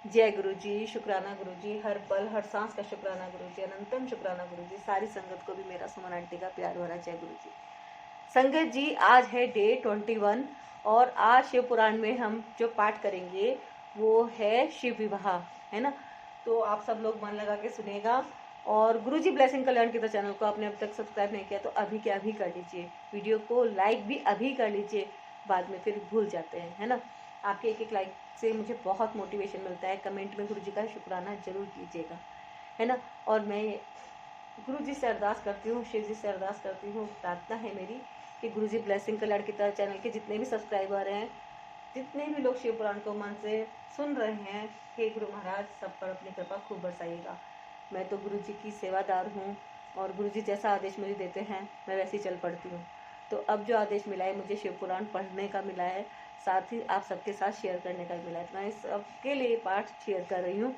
जय गुरु जी, शुक्राना गुरु जी, हर पल हर सांस का शुक्राना गुरु जी, अनंतम शुक्राना गुरु जी। सारी संगत को भी मेरा सुमन आंटी का प्यार भरा जय गुरु जी। संगत जी, आज है डे 21 और आज शिव पुराण में हम जो पाठ करेंगे वो है शिव विवाह, है ना। तो आप सब लोग मन लगा के सुनेगा। और गुरु जी ब्लेसिंग कल्याण की चैनल को आपने अब तक सब्सक्राइब नहीं किया तो अभी के अभी कर लीजिए, वीडियो को लाइक भी अभी कर लीजिए, बाद में फिर भूल जाते हैं, है ना। आपके एक एक लाइक से मुझे बहुत मोटिवेशन मिलता है। कमेंट में गुरु जी का शुक्राना जरूर कीजिएगा, है ना। और मैं गुरु जी से अरदास करती हूँ, शिव जी से अरदास करती हूँ, प्रार्थना है मेरी कि गुरु जी ब्लेसिंग कल्याण की तरह चैनल के जितने भी सब्सक्राइबर हैं, जितने भी लोग शिव पुराण को मन से सुन रहे हैं, हे गुरु महाराज सब पर अपनी कृपा खूब बरसाइएगा। मैं तो गुरु जी की सेवादार हूँ और गुरु जी जैसा आदेश मुझे देते हैं मैं वैसे ही चल पड़ती हूँ। तो अब जो आदेश मिला है मुझे शिव पुराण पढ़ने का मिला है, साथ ही आप सबके साथ शेयर करने का मिला है। तो मैं सबके लिए पाठ शेयर कर रही हूँ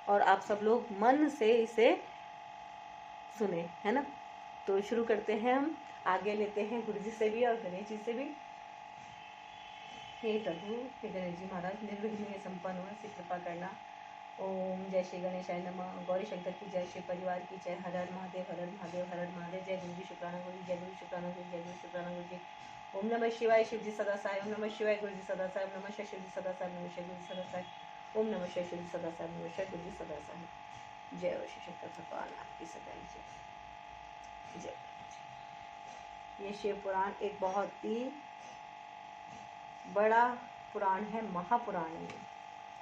और आप सब लोग मन से इसे सुने, है ना। तो शुरू करते हैं, हम आगे लेते हैं गुरु जी से भी और गणेश जी से भी। हे प्रभु, हे गणेश जी महाराज, निर्विघ्न संपन्न हुआ से कृपा करना। ओम जय श्री गणेशाय नमः। गौरी शंकर की जय, शिव परिवार की जय। हर हर महादेव, हर हर महादेव, हर हर महादेव। जय गुरु जी, शुक्राना गुरु जी, जय गुरु शुक्राना गुरु, जय गुरु शुक्राना गुरु जी। ओम नमः शिवाय, शिव जी सदा साय। ओम नमः शिवाय, गुरु जी सदा साय। ओम नमः शिव जी सदा साय। नमः शिव गुरु जी सदा साय। ओम नमः शिव जी सदा साय। नमः शिव गुरु जी सदा साय। जय श्री शंकर भगवान आपकी सदा जय। जय। ये शिव पुराण एक बहुत ही बड़ा पुराण है, महापुराण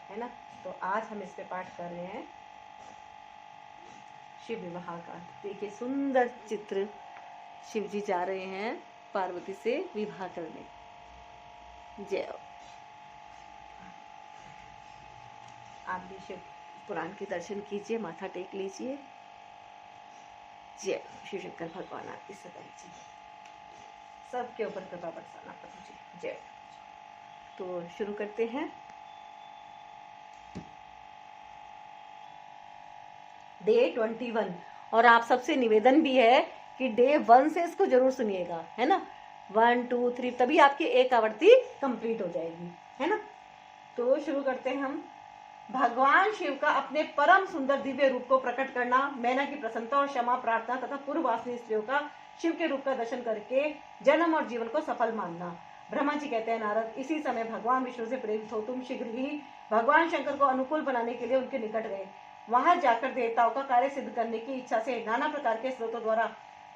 है ना। तो आज हम इस पे पाठ कर रहे हैं शिव विवाह का। देखिए सुंदर चित्र, शिव जी जा रहे हैं पार्वती से विवाह करने। जय। आप भी शिव पुराण के दर्शन कीजिए, माथा टेक लीजिए। जय शिव शंकर भगवान आपकी सदा जय। सबके ऊपर कृपा बरसाना प्रभु जी। जय। तो शुरू करते हैं। डे 21 और आप सबसे निवेदन भी है कि डे 1 से इसको जरूर सुनिएगा, है ना। 1 2 3 तभी आपकी एक आवर्ती कंप्लीट हो जाएगी, है ना। तो शुरू करते हैं हम। भगवान शिव का अपने परम सुंदर दिव्य रूप को प्रकट करना, मैना की प्रसन्नता और क्षमा प्रार्थना तथा पूर्ववासिनी स्त्रियों का शिव के रूप का दर्शन करके जन्म और जीवन को सफल मानना। ब्रह्मा जी कहते हैं, नारद इसी समय भगवान विष्णु से प्रेरित हो तुम शीघ्र ही भगवान शंकर को अनुकूल बनाने के लिए उनके निकट गए। वहां जाकर देवताओं का कार्य सिद्ध करने की इच्छा से नाना प्रकार के स्रोतों द्वारा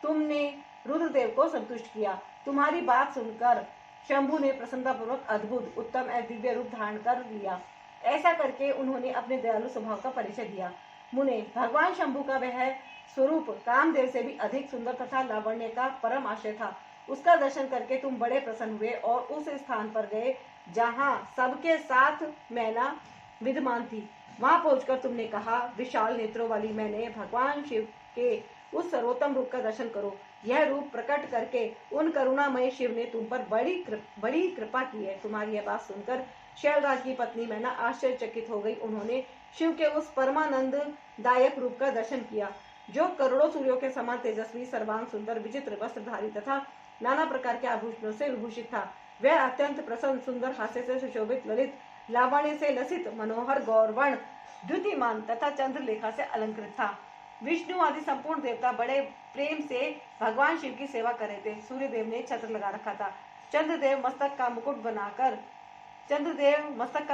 तुमने रुद्रदेव को संतुष्ट किया। तुम्हारी बात सुनकर शंभु ने प्रसन्नतापूर्वक अद्भुत उत्तम एवं दिव्य रूप धारण कर लिया। ऐसा करके उन्होंने अपने दयालु स्वभाव का परिचय दिया। मुने, भगवान शंभु का वह स्वरूप कामदेव से भी अधिक सुंदर तथा लावण्य का परम आश्रय था। उसका दर्शन करके तुम बड़े प्रसन्न हुए और उस स्थान पर गए जहाँ सबके साथ मैना विद्यमान थी। वहां पहुंचकर तुमने कहा, विशाल नेत्रों वाली मैंने भगवान शिव के उस सर्वोत्तम रूप का दर्शन करो। यह रूप प्रकट करके उन करुणामय शिव ने तुम पर बड़ी कृपा की है। तुम्हारी यह बात सुनकर शैलराज की पत्नी मैना आश्चर्यचकित हो गई। उन्होंने शिव के उस परमानंद दायक रूप का दर्शन किया जो करोड़ों सूर्यों के समान तेजस्वी, सर्वांग सुंदर, विचित्र वस्त्रधारी तथा नाना प्रकार के आभूषणों से विभूषित था। वह अत्यंत प्रसन्न, सुंदर, हास्य से सुशोभित, ललित, लावण्य से लसित, मनोहर, गौरवर्ण, द्युतिमान तथा चंद्रलेखा से अलंकृत था। विष्णु आदि संपूर्ण देवता बड़े प्रेम से भगवान शिव की सेवा कर रहे थे। सूर्यदेव ने छत्र लगा रखा था। चंद्रदेव मस्तक का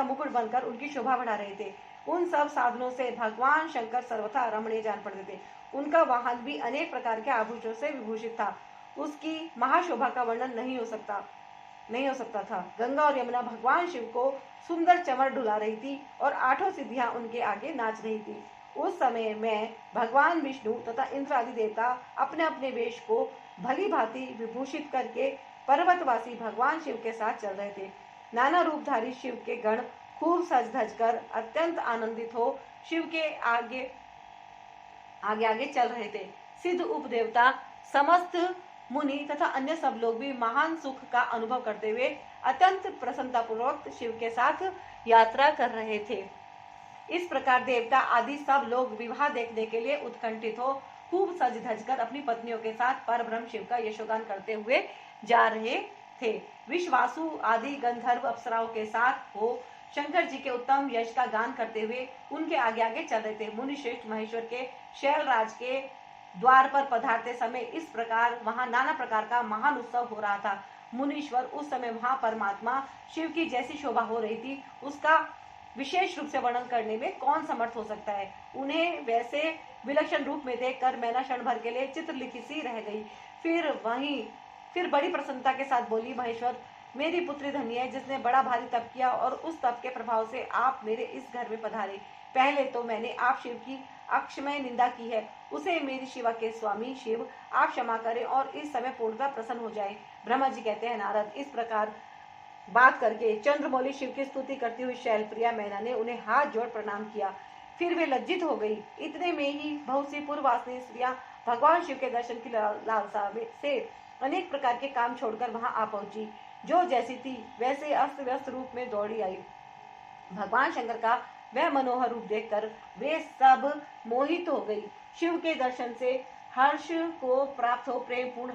मुकुट बनकर उनकी शोभा बढ़ा रहे थे। उन सब साधनों से भगवान शंकर सर्वथा रमणीय जान पड़ते थे। उनका वाहन भी अनेक प्रकार के आभूषणों से विभूषित था। उसकी महाशोभा का वर्णन नहीं हो सकता था। गंगा और यमुना भगवान शिव को सुंदर चमर डुला रही थी और 8 सिद्धियां उनके आगे नाच रही थी। उस समय में भगवान विष्णु तथा इंद्र आदि देवता अपने अपने वेश को भली भांति विभूषित करके पर्वतवासी भगवान शिव के साथ चल रहे थे। नाना रूपधारी शिव के गण खूब सज धज कर अत्यंत आनंदित हो शिव के आगे आगे चल रहे थे। सिद्ध उपदेवता, समस्त मुनि तथा अन्य सब लोग भी महान सुख का अनुभव करते हुए अत्यंत प्रसन्नतापूर्वक शिव के साथ यात्रा कर रहे थे। इस प्रकार देवता आदि सब लोग विवाह देखने के लिए उत्कंठित हो खूब सज धज कर अपनी पत्नियों के साथ परब्रह्म शिव का यशोगान करते हुए जा रहे थे। विश्वासु आदि गंधर्व अप्सराओं के साथ हो शंकर जी के उत्तम यश का गान करते हुए उनके आगे आगे चल रहे थे। मुनि श्रेष्ठ महेश्वर के शैलराज के द्वार पर पधारते समय इस प्रकार वहां नाना प्रकार का महान उत्सव हो रहा था। मुनीश्वर उस समय वहां परमात्मा शिव की जैसी शोभा हो रही थी, उसका विशेष रूप से वर्णन करने में कौन समर्थ हो सकता है। उन्हें वैसे विलक्षण रूप में देखकर मैना क्षण भर के लिए चित्रलिखित सी रह गई। फिर बड़ी प्रसन्नता के साथ बोली, महेश्वर, मेरी पुत्री धन्य है जिसने बड़ा भारी तप किया और उस तप के प्रभाव से आप मेरे इस घर में पधारे। पहले तो मैंने आप शिव की अक्षमय निंदा की है, उसे मेरी शिवा के स्वामी शिव आप क्षमा करें और इस समय पूर्णतः प्रसन्न हो जाए। ब्रह्मा जी कहते हैं, नारद, इस प्रकार बात करके चंद्रमौली शिव की स्तुति करती हुई शैलप्रिया मैना ने उन्हें हाथ जोड़ प्रणाम किया। फिर वे लज्जित हो गई। इतने में ही बहुत सी पूर्ववासिनी स्त्रियां भगवान शिव के दर्शन की लालसा से अनेक प्रकार के काम छोड़कर वहां आ पहुंची। जो जैसी थी वैसे अस्त व्यस्त रूप में दौड़ी आई। भगवान शंकर का वह मनोहर रूप देखकर वे सब मोहित हो गई। शिव के दर्शन से हर्ष को प्राप्त हो प्रेमपूर्ण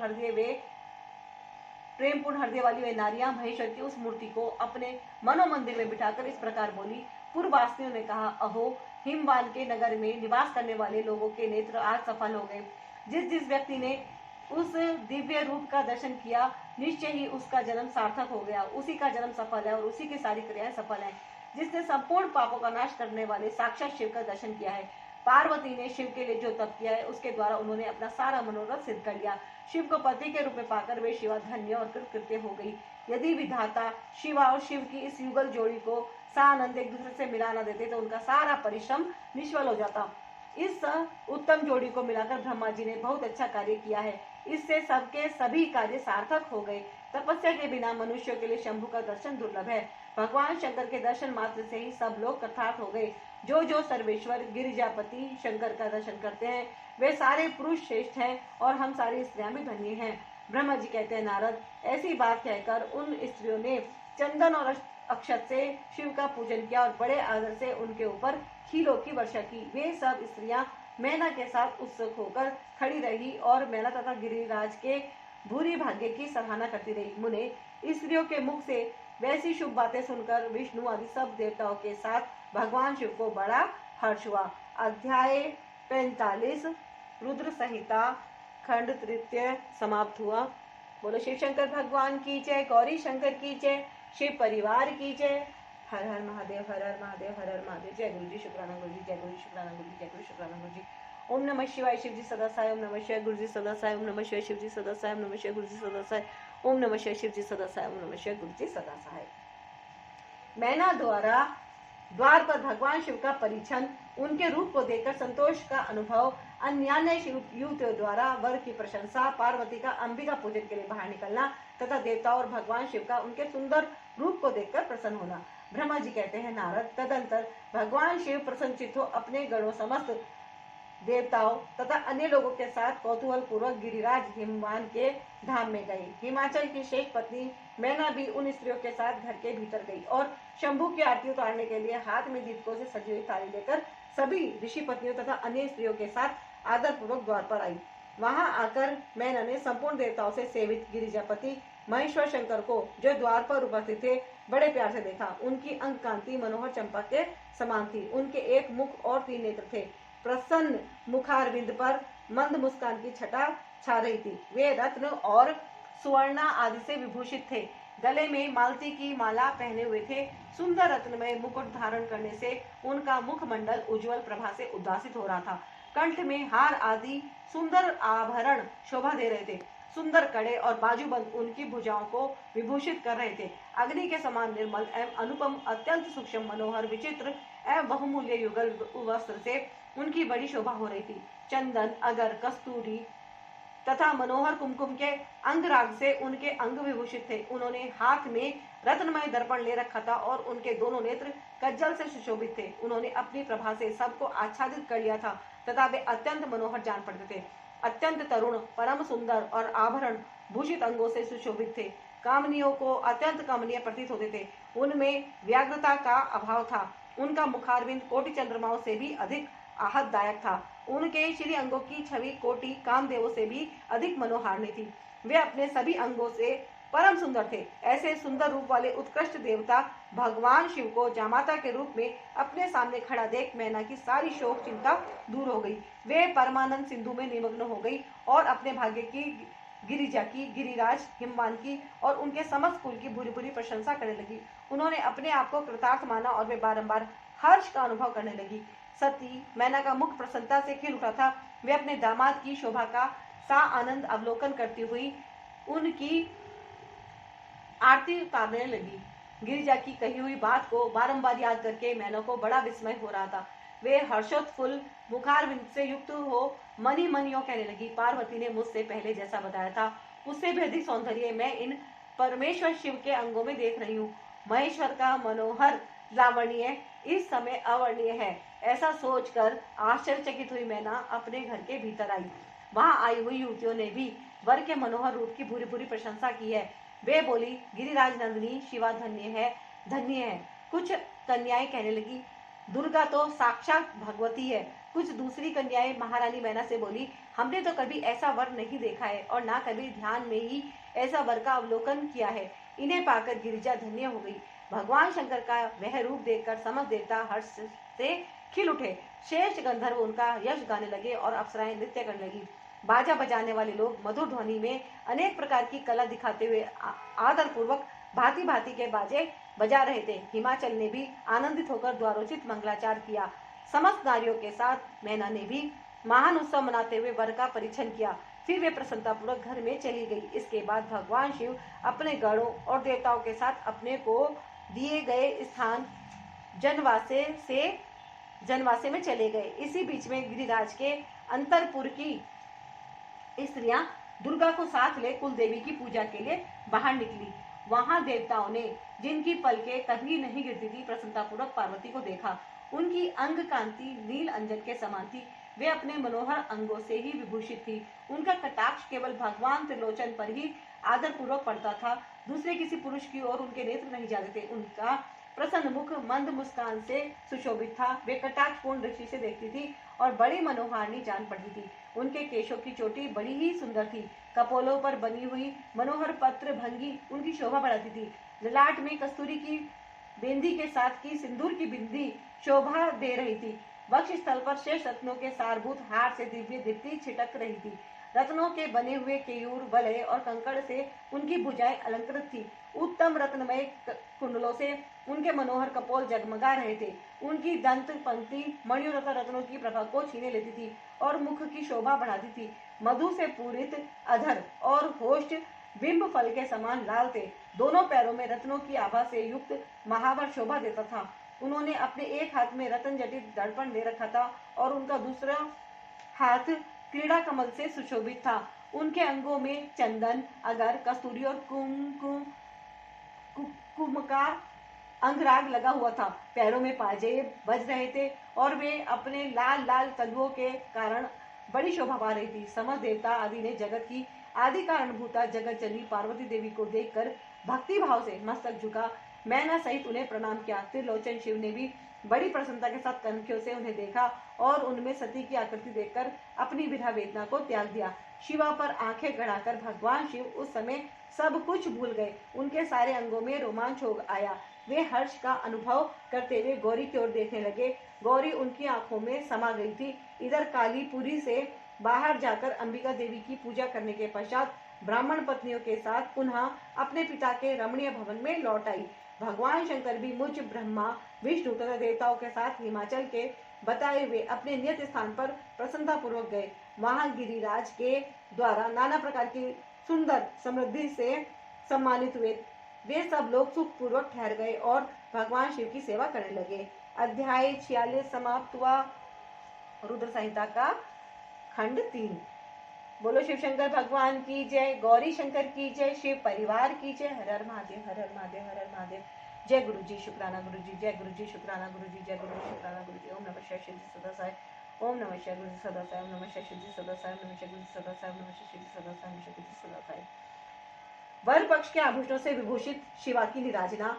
हृदय वाली वे नारियां महेश्वर की उस मूर्ति को अपने मनोमंदिर में बिठाकर इस प्रकार बोली। पूर्ववासिनियों ने कहा, अहो, हिमवान के नगर में निवास करने वाले लोगों के नेत्र आज सफल हो गए। जिस जिस व्यक्ति ने उस दिव्य रूप का दर्शन किया, निश्चय ही उसका जन्म सार्थक हो गया, उसी का जन्म सफल है और उसी की सारी क्रियाएं सफल हैं। जिसने संपूर्ण पापों का नाश करने वाले साक्षात शिव का दर्शन किया है। पार्वती ने शिव के लिए जो तप किया है उसके द्वारा उन्होंने अपना सारा मनोरथ सिद्ध कर लिया। शिव को पति के रूप में पाकर वे शिवा धन्य और कृतकृत्य हो गई। यदि विधाता शिवा और शिव की इस युगल जोड़ी को सानंद एक दूसरे से मिला न देते तो उनका सारा परिश्रम निष्फल हो जाता। इस उत्तम जोड़ी को मिलाकर ब्रह्मा जी ने बहुत अच्छा कार्य किया है। इससे सबके सभी कार्य सार्थक हो गए। तपस्या के बिना मनुष्यों के लिए शंभु का दर्शन दुर्लभ है। भगवान शंकर के दर्शन मात्र से ही सब लोग कृतार्थ हो गए। जो जो सर्वेश्वर गिरिजापति शंकर का दर्शन करते हैं वे सारे पुरुष श्रेष्ठ हैं और हम सारी स्त्रियां भी धन्य हैं। ब्रह्मा जी कहते हैं, नारद, ऐसी बात कहकर उन स्त्रियों ने चंदन और अक्षत से शिव का पूजन किया और बड़े आदर से उनके ऊपर खीलों की वर्षा की। वे सब स्त्रियां मैना के साथ उत्सुक होकर खड़ी रही और मैना तथा गिरिराज के भूरी भाग्य की सराहना करती रही। मुने, स्त्रियों के मुख से वैसी शुभ बातें सुनकर विष्णु आदि सब देवताओं के साथ भगवान शिव को बड़ा हर्ष हुआ। अध्याय 45 रुद्र संहिता खंड तृतीय समाप्त हुआ। बोलो शिव शंकर भगवान की जय, गौरी शंकर की जय, शिव परिवार की जय। हर हर महादेव, हर हर महादेव, हर हर महादेव। जय गुरु जी, शुक्राना गुरु जी, जय गुरु शुक्राना गुरु जी, जय गुरु शुक्राना गुरु जी। ओम नमः शिवाय, शिव जी सदा साय। ओम नमः शिवाय, गुरु जी सदा साय। ओम नमः शिवाय, शिव जी सदा साय। ओम नमः शिवाय, गुरु जी सदा साय। ओम नमः शिवाय, शिव जी सदा साय। ओम नमः शिवाय, गुरु जी सदा साय। मैना द्वार पर भगवान शिव का परिछन, उनके रूप को देखकर संतोष का अनुभव, अन्यान्य युवतियों द्वारा वर की प्रशंसा, पार्वती का अंबिका पूजन के लिए बाहर निकलना तथा देवताओं और भगवान शिव का उनके सुंदर रूप को देखकर प्रसन्न होना। ब्रह्मा जी कहते हैं, नारद, तदंतर भगवान शिव प्रसन्नचित्त हो अपने गणों समस्त देवताओं तथा अन्य लोगों के साथ कौतूहल पूर्वक गिरिराज हिमवान के धाम में गई। हिमाचल की शेष पत्नी मैना भी उन स्त्रियों के साथ घर के भीतर गई और शंभू की आरती उतारने के लिए हाथ में दीपकों से सजी हुई थाली लेकर सभी ऋषि पत्नियों तथा अन्य स्त्रियों के साथ आदर पूर्वक द्वार पर आई। वहां आकर मैना ने संपूर्ण देवताओं से सेवित गिरिजापति महेश्वर शंकर को, जो द्वार पर उपस्थित थे, बड़े प्यार से देखा। उनकी अंग कांति मनोहर चंपा के समान थी। उनके एक मुख और 3 नेत्र थे। प्रसन्न मुखारविंद पर मंद मुस्कान की छटा छा रही थी। वे रत्न और सुवर्ण आदि से विभूषित थे। गले में मालती की माला पहने हुए थे। सुंदर रत्नमय मुकुट धारण करने से उनका मुखमंडल उज्जवल प्रभा से उद्भासित हो रहा था। कंठ में हार आदि सुंदर आभरण शोभा दे रहे थे। सुंदर कड़े और बाजूबंद उनकी भुजाओं को विभूषित कर रहे थे। अग्नि के समान निर्मल एवं अनुपम, अत्यंत सूक्ष्म, मनोहर, विचित्र एवं बहुमूल्य युगल वस्त्र से उनकी बड़ी शोभा हो रही थी। चंदन, अगर, कस्तूरी तथा मनोहर कुमकुम के अंगराग से उनके अंग विभूषित थे। उन्होंने हाथ में रत्नमय दर्पण ले रखा था और उनके दोनों नेत्र कज्जल से सुशोभित थे। उन्होंने अपनी प्रभा से सबको आच्छादित कर लिया था तथा वे अत्यंत मनोहर जान पड़ते थे। अत्यंत तरुण, परम सुंदर और आभरण भूषित अंगों से सुशोभित थे। कामनियों को अत्यंत कमनीय प्रतीत होते थे। उनमें व्याग्रता का अभाव था। उनका मुखारविंद कोटि चंद्रमाओं से भी अधिक आहतदायक था। उनके श्री अंगों की छवि कोटि कामदेवों से भी अधिक मनोहारिणी थी। वे अपने सभी अंगों से परम सुंदर थे। ऐसे सुंदर रूप वाले उत्कृष्ट देवता भगवान शिव को जामाता के रूप में अपने सामने खड़ा देख मैना की सारी शोक चिंता दूर हो गई। वे परमानंद सिंधु में निमग्न हो गई और अपने भाग्य की, गिरिजा की, गिरिराज हिमवान की और उनके समस्त कुल की बुरी बुरी प्रशंसा करने लगी। उन्होंने अपने आप को कृतार्थ माना और वे बारंबार हर्ष का अनुभव करने लगी। सती मैना का मुख प्रसन्नता से खिल उठा था। वे अपने दामाद की शोभा का सा आनंद अवलोकन करती हुई उनकी आरती उतारने लगी। गिरिजा की कही हुई बात को बारंबार याद करके मैना को बड़ा विस्मय हो रहा था। वे हर्षोत्फुल्ल मुखारविंद से युक्त हो मनी मन यो कहने लगी, पार्वती ने मुझसे पहले जैसा बताया था उससे भी अधिक सौंदर्य मैं इन परमेश्वर शिव के अंगों में देख रही हूँ। महेश्वर का मनोहर लावण्य इस समय अवर्णीय है। ऐसा सोचकर आश्चर्यचकित हुई मैना अपने घर के भीतर आई। वहां आई हुई युवतियों ने भी वर के मनोहर रूप की बुरी बुरी प्रशंसा की है। वे बोली, गिरिराज नंदिनी शिवा धन्य है, धन्य है। कुछ कन्याएं कहने लगी, दुर्गा तो साक्षात भगवती है। कुछ दूसरी कन्याएं महारानी मैना से बोली, हमने तो कभी ऐसा वर नहीं देखा है और ना कभी ध्यान में ही ऐसा वर का अवलोकन किया है। इन्हें पाकर गिरिजा धन्य हो गई। भगवान शंकर का वह रूप देखकर समस्त देवता हर्ष से खिल उठे। श्रेष्ठ गंधर्व उनका यश गाने लगे और अप्सराएं नृत्य करने लगी। बाजा बजाने वाले लोग मधुर ध्वनि में अनेक प्रकार की कला दिखाते हुए आदर पूर्वक भांति भांति के बाजे बजा रहे थे। हिमाचल ने भी आनंदित होकर द्वारोचित मंगलाचार किया। समस्त नारियों के साथ मैना ने भी महान उत्सव मनाते हुए वर का परीक्षण किया। फिर वे प्रसन्नतापूर्वक घर में चली गई। इसके बाद भगवान शिव अपने गणों और देवताओं के साथ अपने को दिए गए स्थान जनवासे में चले गए। इसी बीच में गिरिराज के अंतरपुर की स्त्रियां दुर्गा को साथ ले कुल देवी की पूजा के लिए बाहर निकली। वहां देवताओं ने, जिनकी पलकें कभी नहीं गिरती थी, प्रसन्नतापूर्वक पार्वती को देखा। उनकी अंग कांति नील अंजन के समान थी। वे अपने मनोहर अंगों से ही विभूषित थी। उनका कटाक्ष केवल भगवान त्रिलोचन पर ही आदर पूर्वक पड़ता था। दूसरे किसी पुरुष की ओर उनके नेत्र नहीं जाते थे। उनका प्रसन्न मुख मंद मुस्कान से सुशोभित था। वे कटाक्ष पूर्ण दृष्टि से देखती थी और बड़ी मनोहारिणी जान पड़ती थी। उनके केशों की चोटी बड़ी ही सुंदर थी। कपोलों पर बनी हुई मनोहर पत्र भंगी उनकी शोभा बढ़ाती थी। ललाट में कस्तूरी की बेंदी के साथ की सिंदूर की बिंदी शोभा दे रही थी। वक्ष स्थल पर शेष रत्नों के सारभूत हार से दिव्य दीप्ति छिटक रही थी। रत्नों के बने हुए केयूर, वलय और कंकड़ से उनकी भुजाएं अलंकृत थी। उत्तम रत्नमय कुंडलों से उनके मनोहर कपोल जगमगा रहे थे। उनकी दंत पंक्ति मणियों तथा रत्नों की प्रभा को छीने लेती थी और मुख की शोभा बढ़ाती थी। मधु से पूरित अधर और होष्ठ बिंब फल के समान लाल थे। दोनों पैरों में रत्नों की आभा से युक्त महावर शोभा देता था। उन्होंने अपने एक हाथ में रत्न जटित दर्पण ले रखा था और उनका दूसरा हाथ क्रीड़ा कमल से सुशोभित था। उनके अंगों में चंदन, अगर, कस्तूरी और कुमकुम का अंगराग लगा हुआ था। पैरों में पाजेब बज रहे थे और वे अपने लाल लाल तलुओं के कारण बड़ी शोभा पा रही थी। समस्त देवता आदि ने जगत की आदि कारणभूता जगत जननी पार्वती देवी को देखकर भक्ति भाव से मस्तक झुका। मैना सहित उन्हें प्रणाम किया। त्रिलोचन शिव ने भी बड़ी प्रसन्नता के साथ कनखियों से उन्हें देखा और उनमें सती की आकृति देखकर अपनी विरह वेदना को त्याग दिया। शिवा पर आंखें गड़ाकर भगवान शिव उस समय सब कुछ भूल गए। उनके सारे अंगों में रोमांच हो आया। वे हर्ष का अनुभव करते हुए गौरी की ओर देखने लगे। गौरी उनकी आंखों में समा गई थी। इधर कालीपुरी से बाहर जाकर अंबिका देवी की पूजा करने के पश्चात ब्राह्मण पत्नियों के साथ पुनः अपने पिता के रमणीय भवन में लौट आई। भगवान शंकर भी मुझ ब्रह्मा, विष्णु तथा देवताओं के साथ हिमाचल के बताए हुए अपने नियत स्थान पर प्रसन्नता पूर्वक गए। वहां गिरिराज के द्वारा नाना प्रकार की सुंदर समृद्धि से सम्मानित हुए। वे सब लोग सुख पूर्वक ठहर गए और भगवान शिव की सेवा करने लगे। अध्याय 46 समाप्त हुआ। रुद्र संहिता का खंड 3। बोलो शिव शंकर भगवान की जय, गौरी शंकर की जय, शिव परिवार की जय। हर हर महादेव, हर हर महादेव, हर हर महादेव। जय गुरु जी, शुक्राना गुरु जी, जय गुरु जी, शुक्राना गुरु जी, जय गुरु जी, शुक्राना गुरु जी। ओम नमः शिवाय, शिव जी सदा साई। ओम नमः शिवाय, गुरु जी सदा साई। ओम नमः शिवाय, शिव जी सदा साई। ओम नमः शिवाय, गुरु जी सदा साई। ओम नमः शिवाय, शिव जी सदा साई। ओम नमः शिवाय, गुरु जी सदा साई। वर पक्ष के आभूषणों से विभूषित शिवा की निराजना।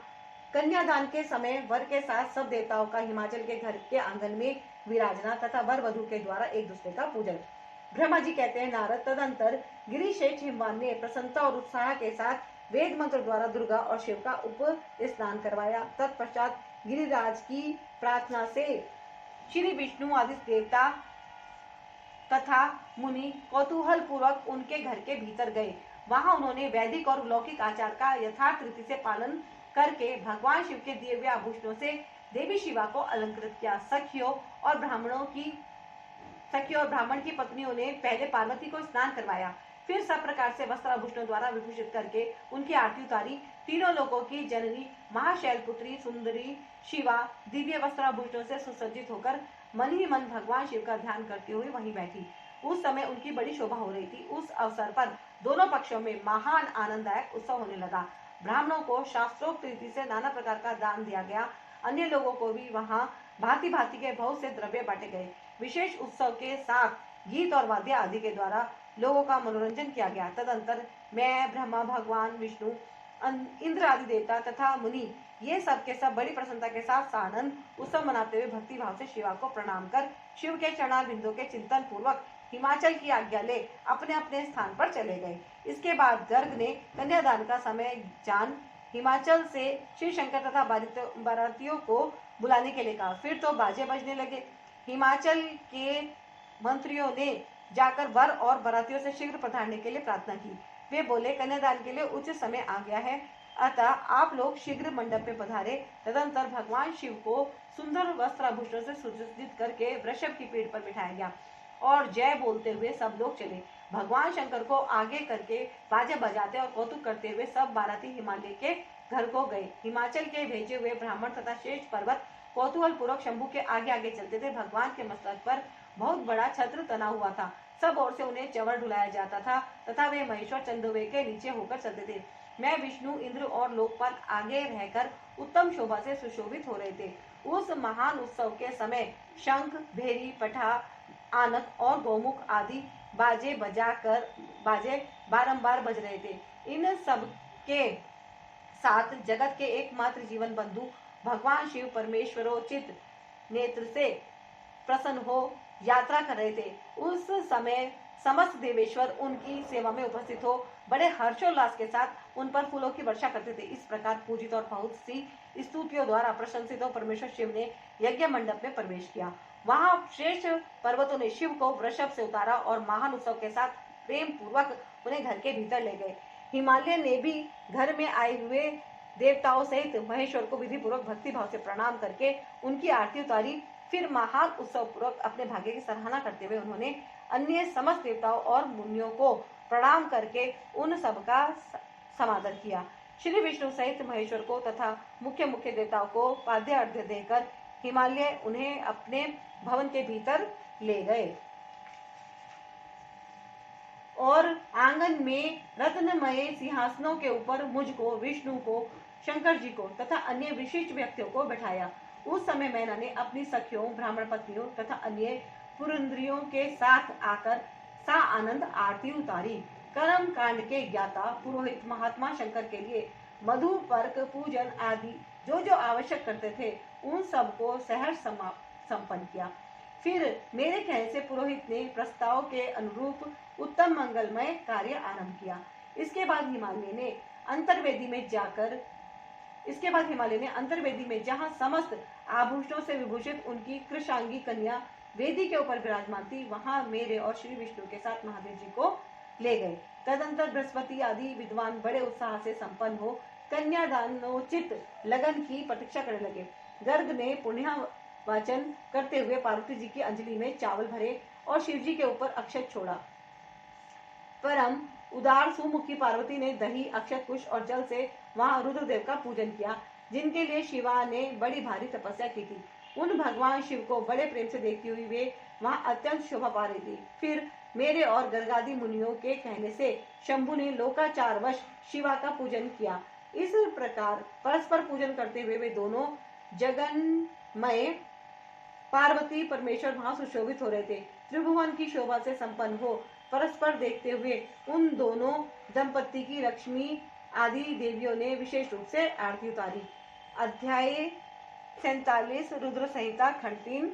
कन्यादान के समय वर के साथ सब देवताओं का हिमाचल के घर के आंगन में विराजना तथा वर वधु के द्वारा एक दूसरे का पूजन। ब्रह्मा जी कहते हैं, नारद, तदंतर गिरिश्रेष्ठ हिमवान ने प्रसन्नता और उत्साह के साथ वेद मंत्र द्वारा दुर्गा और शिव का उप स्नान करवाया। तत्पश्चात गिरिराज की प्रार्थना से श्री विष्णु आदि देवता तथा मुनि कौतूहल पूर्वक उनके घर के भीतर गए। वहां उन्होंने वैदिक और लौकिक आचार का यथार्थ रीति से पालन करके भगवान शिव के दिए हुए आभूषणों से देवी शिवा को अलंकृत किया। सखियों और ब्राह्मण की पत्नियों ने पहले पार्वती को स्नान करवाया, फिर सब प्रकार से वस्त्र आभूषणों द्वारा विभूषित करके उनकी आरती उतारी। तीनों लोगों की जननी महाशैल पुत्री सुंदरी शिवा दिव्य वस्त्र आभूषणों से सुसज्जित होकर मन ही मन भगवान शिव का ध्यान करते हुए वहीं बैठी। उस समय उनकी बड़ी शोभा हो रही थी। उस अवसर पर दोनों पक्षों में महान आनंददायक उत्सव होने लगा। ब्राह्मणों को शास्त्रोक्त रीति से नाना प्रकार का दान दिया गया। अन्य लोगों को भी वहां भांति भांति के बहुत से द्रव्य बांटे गए। विशेष उत्सव के साथ गीत और वाद्य आदि के द्वारा लोगों का मनोरंजन किया गया। तदंतर मैं, ब्रह्मा, भगवान विष्णु, इंद्र आदि देवता तथा मुनि ये सब के सब बड़ी प्रसन्नता के साथ सानंद उत्सव मनाते हुए भक्ति भाव से शिवा को प्रणाम कर शिव के चरणारविंदों के चिंतन पूर्वक हिमाचल की आज्ञा ले अपने अपने स्थान पर चले गए। इसके बाद गर्ग ने कन्यादान का समय जान हिमाचल से शिव शंकर तथा बारातियों को बुलाने के लिए कहा। फिर तो बाजे बजने लगे। हिमाचल के मंत्रियों ने जाकर वर और बारातियों से शीघ्र पधारने के लिए प्रार्थना की। वे बोले, कन्यादान के लिए उचित समय आ गया है, अतः आप लोग शीघ्र मंडप में पधारे। तदंतर भगवान शिव को सुंदर वस्त्र आभूषणों से सुसज्जित करके वृषभ की पीठ पर बिठाया गया और जय बोलते हुए सब लोग चले। भगवान शंकर को आगे करके बाजे बजाते और कौतुक करते हुए सब बाराती हिमालय के घर को गए। हिमाचल के भेजे हुए ब्राह्मण तथा शेष पर्वत कौतूहल पूर्वक शंभू के आगे आगे चलते थे। भगवान के मस्तक पर बहुत बड़ा छत्र तना हुआ था। सब ओर से उन्हें चवर ढुलाया जाता था तथा वे महेश्वर चंदोवे के नीचे होकर चलते थे। मैं, विष्णु, इंद्र और लोकपाल आगे रहकर उत्तम शोभा से सुशोभित हो रहे थे। उस महान उत्सव के समय शंख, भेरी, पठा, आनक और गौमुख आदि बाजे बारंबार बज रहे थे। इन सब के साथ जगत के एकमात्र जीवन बंधु भगवान शिव परमेश्वरोचित नेत्र से प्रसन्न हो यात्रा कर रहे थे। उस समय समस्त देवेश्वर उनकी सेवा में उपस्थित हो बड़े हर्षोल्लास के साथ उन पर फूलों की वर्षा करते थे। इस प्रकार पूजित और बहुत सी स्तुतियों द्वारा प्रशंसित हो परमेश्वर शिव ने यज्ञ मंडप में प्रवेश किया। वहां श्रेष्ठ पर्वतों ने शिव को वृषभ से उतारा और महान उत्सव के साथ प्रेम पूर्वक उन्हें घर के भीतर ले गए। हिमालय ने भी घर में आए हुए देवताओं सहित महेश्वर को विधि पूर्वक भक्ति भाव से प्रणाम करके उनकी आरती उतारी। फिर महान उत्सव पूर्वक अपने भाग्य की सराहना करते हुए उन्होंने अन्य समस्त देवताओं और मुनियों को प्रणाम करके उन सब का समादर किया। श्री विष्णु सहित महेश्वर को तथा मुख्य मुख्य देवताओं को पाद्य अर्घ्य देकर हिमालय उन्हें अपने भवन के भीतर ले गए और आंगन में रत्नमय सिंहासनों के ऊपर मुझको, विष्णु को, शंकर जी को तथा अन्य विशिष्ट व्यक्तियों को बैठाया। उस समय मैंने अपनी सखियों, ब्राह्मण पत्नियों तथा अन्य पुरंद्रियों के साथ आकर सा आनंद आरती उतारी। कर्म कांड के ज्ञाता पुरोहित महात्मा शंकर के लिए मधु, पर्क, पूजन आदि जो जो आवश्यक करते थे उन सब को सहर्ष संपन्न किया। फिर मेरे कहने से पुरोहित ने प्रस्ताव के अनुरूप उत्तम मंगलमय कार्य आरंभ किया। इसके बाद हिमालय ने अंतर्वेदी में जहाँ समस्त आभूषणों से विभूषित उनकी कृशांगी कन्या वेदी के ऊपर विराजमान थी, वहां मेरे और श्री विष्णु के साथ महादेव जी को ले गए। तदंतर बृहस्पति आदि विद्वान बड़े उत्साह से संपन्न हो कन्यादानोचित लगन की प्रतीक्षा करने लगे। गर्ग ने पुण्य वाचन करते हुए पार्वती जी की अंजलि में चावल भरे और शिव जी के ऊपर अक्षत छोड़ा। परम उदार सुमुखी पार्वती ने दही, अक्षत, कुश और जल से वहां रुद्रदेव का पूजन किया, जिनके लिए शिवा ने बड़ी भारी तपस्या की थी। उन भगवान शिव को बड़े प्रेम से देखती हुई वे वहां अत्यंत शोभा पा रही थी। फिर मेरे और गर्गादि मुनियों के कहने से शंभु ने लोकाचारवश शिवा का पूजन किया। इस प्रकार परस्पर पूजन करते हुए वे दोनों जगन्मय पार्वती परमेश्वर वहां सुशोभित हो रहे थे। त्रिभुवन की शोभा से संपन्न हो परस्पर देखते हुए उन दोनों दंपति की लक्ष्मी आदि देवियों ने विशेष रूप से आरती उतारी। अध्याय 47 रुद्र संहिता खंड 3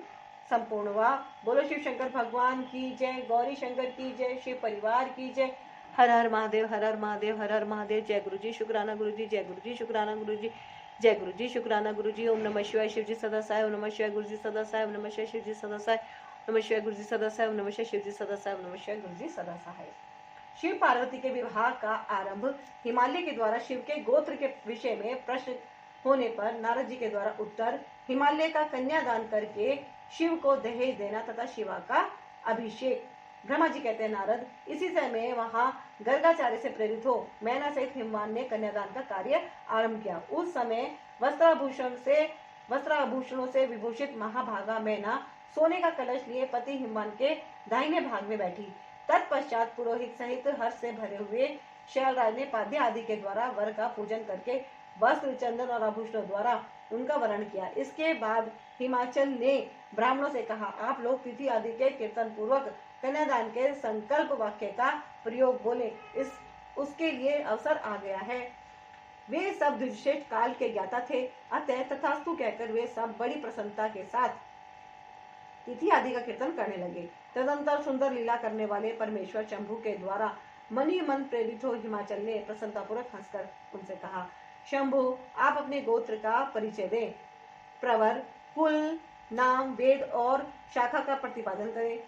संपूर्ण हुआ। बोलो शिव शंकर भगवान की जय, गौरी शंकर की जय, शिव परिवार की जय, हर हर महादेव, हर हर महादेव, हर हर महादेव। जय गुरु जी, शुक्राना गुरु जी, जय गुरु जी, शुक्राना गुरु जी, जय गुरु जी, शुक्राना गुरु जी। ओम नमः शिवाय, शिव जी सदा साय। ओम नमः शिवाय, गुरु जी सदा साय। ओम नमः शिवाय, शिव जी सदा साय। ओम नमः शिवाय, गुरु जी सदा साय। ओम नमः शिवाय, शिव जी सदा साय। ओम नमः शिवाय, गुरु जी सदा साय। शिव पार्वती के विवाह का आरंभ हिमालय के द्वारा शिव के गोत्र के विषय में प्रश्न होने पर नारद जी के द्वारा उत्तर, हिमालय का कन्यादान करके शिव को दहेज देना तथा शिवा का अभिषेक। ब्रह्मा जी कहते हैं, नारद, इसी समय वहां गर्गाचार्य से प्रेरित हो मैना सहित हिमवान ने कन्यादान का कार्य आरंभ किया। उस समय वस्त्राभूषणों से विभूषित महाभागा मैना सोने का कलश लिए पति हिमवान के दाहिने भाग में बैठी। तत्पश्चात पुरोहित सहित हर्ष से भरे हुए शैलराज ने पाद्य आदि के द्वारा वर का पूजन करके वस्त्र, चंदन और आभूषणों द्वारा उनका वरण किया। इसके बाद हिमाचल ने ब्राह्मणों से कहा, आप लोग तिथि आदि के कीर्तन पूर्वक कन्यादान के संकल्प वाक्य का प्रयोग बोले, उसके लिए अवसर आ गया है। वे सब द्विश्रेष्ठ काल के ज्ञाता थे, अतः तथास्तु कहकर वे सब बड़ी प्रसन्नता के साथ तिथि आदि का कीर्तन करने लगे। तदंतर सुंदर लीला करने वाले परमेश्वर शंभु के द्वारा मनी मन प्रेरित हो हिमाचल ने प्रसन्नतापूर्वक हंसकर उनसे कहा, शंभु, आप अपने गोत्र का परिचय दें, प्रवर, कुल, नाम, वेद और शाखा का प्रतिपादन करें।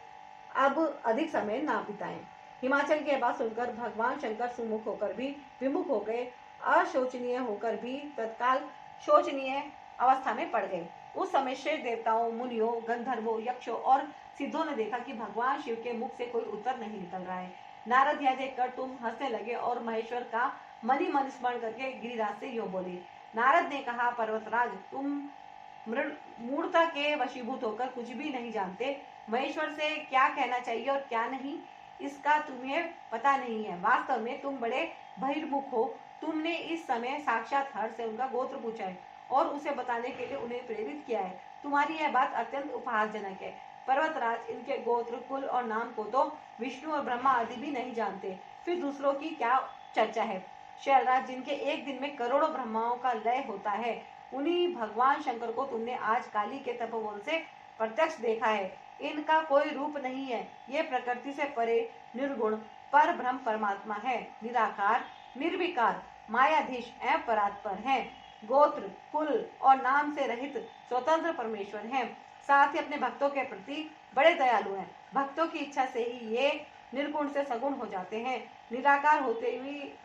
अब अधिक समय ना बिताएं। हिमाचल की बात सुनकर भगवान शंकर सुमुख होकर भी विमुख हो गए, अशोचनीय होकर भी तत्काल शोचनीय अवस्था में पड़ गए। उस समय श्रेष्ठ देवताओं, मुनियों, गंधर्वों, यक्षों और सिद्धों ने देखा कि भगवान शिव के मुख से कोई उत्तर नहीं निकल रहा है। नारद यह देखकर तुम हंसने लगे और महेश्वर का मनी मन स्मरण करके गिरिराज से यो बोले। नारद ने कहा, पर्वतराज, तुम मूर्ता के वशीभूत होकर कुछ भी नहीं जानते। महेश्वर से क्या कहना चाहिए और क्या नहीं, इसका तुम्हें पता नहीं है। वास्तव में तुम बड़े बहिर्मुख हो। तुमने इस समय साक्षात हर्ष से उनका गोत्र पूछा है और उसे बताने के लिए उन्हें प्रेरित किया है। तुम्हारी यह बात अत्यंत उपहासजनक है। पर्वतराज, इनके गोत्र, कुल और नाम को तो विष्णु और ब्रह्मा आदि भी नहीं जानते, फिर दूसरों की क्या चर्चा है। शैलराज, जिनके एक दिन में करोड़ों ब्रह्माओं का लय होता है, उन्हीं भगवान शंकर को तुमने आज काली के तपोवन से प्रत्यक्ष देखा है। इनका कोई रूप नहीं है। ये प्रकृति से परे निर्गुण पर ब्रह्म परमात्मा है, निराकार, निर्विकार, मायाधीश एवं परात्पर है। गोत्र, कुल और नाम से रहित स्वतंत्र परमेश्वर हैं। साथ ही अपने भक्तों के प्रति बड़े दयालु हैं। भक्तों की इच्छा से ही ये निर्गुण से सगुण हो जाते हैं। निराकार होते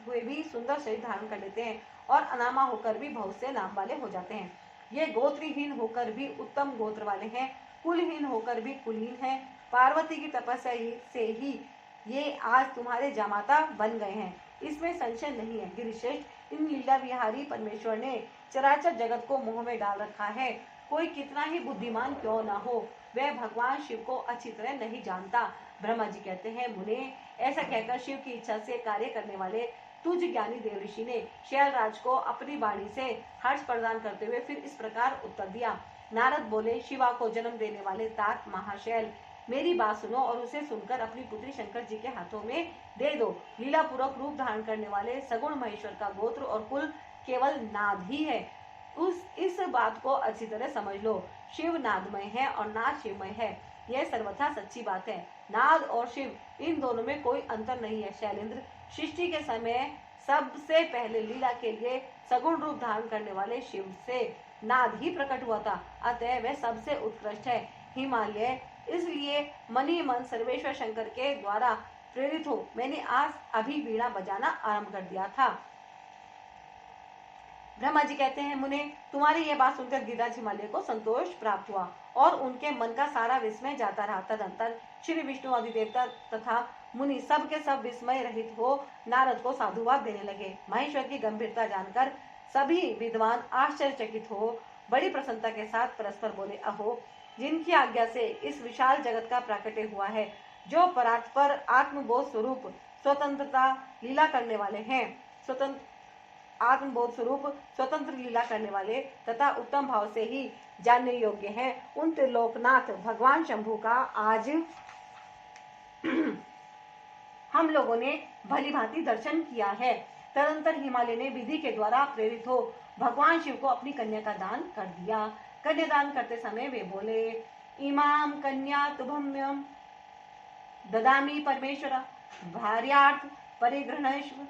हुए भी सुंदर शरीर धारण कर लेते हैं और अनामा होकर भी बहुत से नाम वाले हो जाते हैं। ये गोत्रहीन होकर भी उत्तम गोत्र वाले हैं, कुलहीन होकर भी कुलहीन हैं। पार्वती की तपस्या से ही ये आज तुम्हारे जामाता बन गए हैं, इसमें संशय नहीं है। गिरिश्रेष्ठ, इन लीला विहारी परमेश्वर ने चराचर जगत को मोह में डाल रखा है। कोई कितना ही बुद्धिमान क्यों ना हो, वह भगवान शिव को अच्छी तरह नहीं जानता। ब्रह्मा जी कहते हैं, मुने, ऐसा कहकर शिव की इच्छा से कार्य करने वाले तुझ ज्ञानी देव ऋषि ने शैलराज को अपनी वाणी से हर्ष प्रदान करते हुए फिर इस प्रकार उत्तर दिया। नारद बोले, शिवा को जन्म देने वाले तात महाशैल, मेरी बात सुनो और उसे सुनकर अपनी पुत्री शंकर जी के हाथों में दे दो। लीला पूर्वक रूप धारण करने वाले सगुण महेश्वर का गोत्र और कुल केवल नाद ही है। इस बात को अच्छी तरह समझ लो। शिव नादमय है और नाद शिवमय है, यह सर्वथा सच्ची बात है। नाद और शिव, इन दोनों में कोई अंतर नहीं है। शैलेंद्र, सृष्टि के समय सबसे पहले लीला के लिए सगुण रूप धारण करने वाले शिव से नाद ही प्रकट हुआ था, अतः वह सबसे उत्कृष्ट है। हिमालय इसलिए मनी मन सर्वेश्वर शंकर के द्वारा प्रेरित हो मैंने आज अभी वीणा बजाना आरंभ कर दिया था। ब्रह्मा जी कहते हैं, मुने, तुम्हारी यह बात सुनकर गिरिराज हिमालय को संतोष प्राप्त हुआ और उनके मन का सारा विस्मय जाता रहा। तदंतर श्री विष्णु आदि देवता तथा मुनि सब के सब विस्मय रहित हो नारद को साधुवाद देने लगे। महेश्वर की गंभीरता जानकर सभी विद्वान आश्चर्यचकित हो बड़ी प्रसन्नता के साथ परस्पर बोले, अहो, जिनकी आज्ञा से इस विशाल जगत का प्राकट्य हुआ है, जो परात्पर आत्मबोध स्वरूप स्वतंत्रता लीला करने वाले हैं, आत्मबोध स्वरूप स्वतंत्र लीला करने वाले तथा उत्तम भाव से ही जानने योग्य हैं, उन त्रिलोकनाथ भगवान शंभु का आज हम लोगों ने भली भांति दर्शन किया है। तदंतर हिमालय ने विधि के द्वारा प्रेरित हो भगवान शिव को अपनी कन्या का दान कर दिया। कन्यादान करते समय वे बोले, इमाम कन्या तुभम्यम ददामी परमेश्वर भार्यार्थ परिगृह्णेश्वर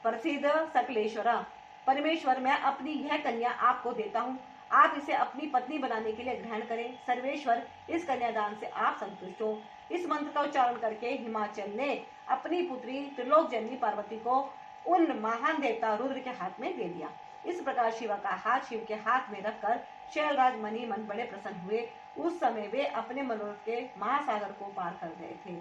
प्रसिद्ध सकलेश्वरा। परमेश्वर, मैं अपनी यह कन्या आपको देता हूँ, आप इसे अपनी पत्नी बनाने के लिए ग्रहण करें। सर्वेश्वर, इस कन्यादान से आप संतुष्ट हो। इस मंत्र का उच्चारण करके हिमाचल ने अपनी पुत्री त्रिलोक जननी पार्वती को उन महान देवता रुद्र के हाथ में दे दिया। इस प्रकार शिवा का हाथ शिव के हाथ में रखकर शैलराज मनी मन बड़े प्रसन्न हुए। उस समय वे अपने मनोरथ के महासागर को पार कर गए थे।